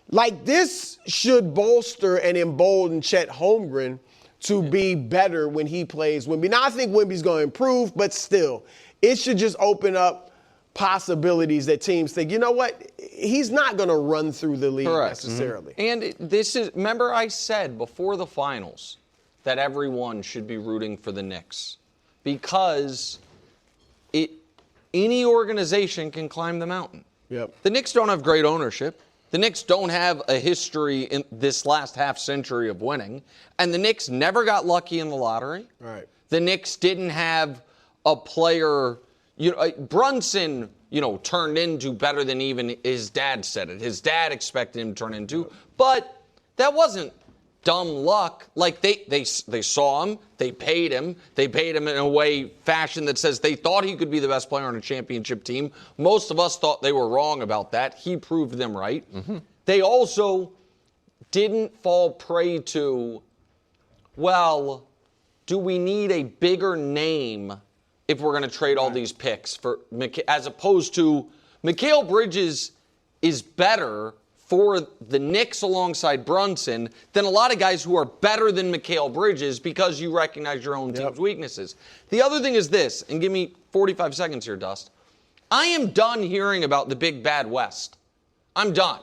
Like, this should bolster and embolden Chet Holmgren to be better when he plays Wemby. Now, I think Wemby's going to improve, but still, it should just open up possibilities that teams think, you know what, he's not going to run through the league necessarily. And this is, remember I said before the finals that everyone should be rooting for the Knicks because any organization can climb the mountain. Yep. The Knicks don't have great ownership. The Knicks don't have a history in this last half century of winning. And the Knicks never got lucky in the lottery. Right. The Knicks didn't have a player, Brunson, turned into better than even his dad said it. His dad expected him to turn into. But that wasn't dumb luck. Like they saw him, they paid him in a fashion that says they thought he could be the best player on a championship team. Most of us thought they were wrong about that. He proved them right. Mm-hmm. They also didn't fall prey to, well, do we need a bigger name if we're going to trade all these picks for as opposed to Mikal Bridges is better for the Knicks alongside Brunson than a lot of guys who are better than Mikal Bridges because you recognize your own team's weaknesses. The other thing is this, and give me 45 seconds here, Dust. I am done hearing about the big bad West. I'm done.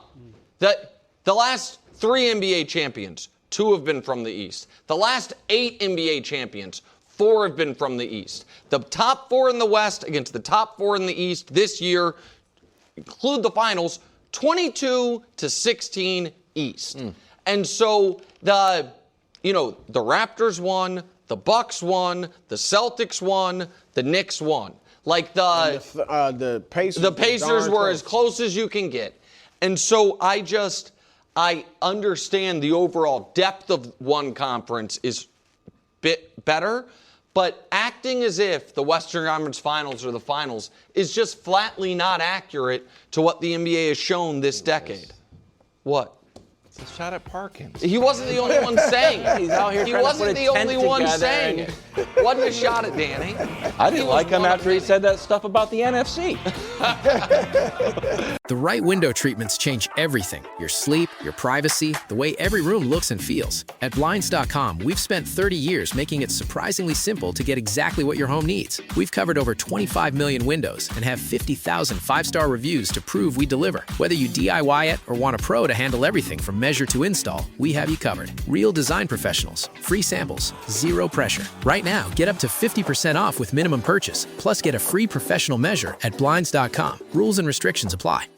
The last 3 NBA champions, 2 have been from the East. The last 8 NBA champions, 4 have been from the East. The top 4 in the West against the top 4 in the East this year, include the finals, 22-16 East. And so the Raptors won, the Bucks won, the Celtics won, the Knicks won. Like the Pacers were as close as you can get. And so I understand the overall depth of one conference is bit better, but acting as if the Western Conference Finals are the finals is just flatly not accurate to what the NBA has shown this decade. What? It's a shot at Parkins. He wasn't the only one saying it. He's out here He trying to wasn't put a the only tent one together saying it. Wasn't a shot at Danny. I didn't like him after he said that stuff about the NFC. The right window treatments change everything: your sleep, your privacy, the way every room looks and feels. At Blinds.com, we've spent 30 years making it surprisingly simple to get exactly what your home needs. We've covered over 25 million windows and have 50,000 five-star reviews to prove we deliver. Whether you DIY it or want a pro to handle everything from measure to install, we have you covered. Real design professionals, free samples, zero pressure. Right now, get up to 50% off with minimum purchase, plus get a free professional measure at Blinds.com. Rules and restrictions apply.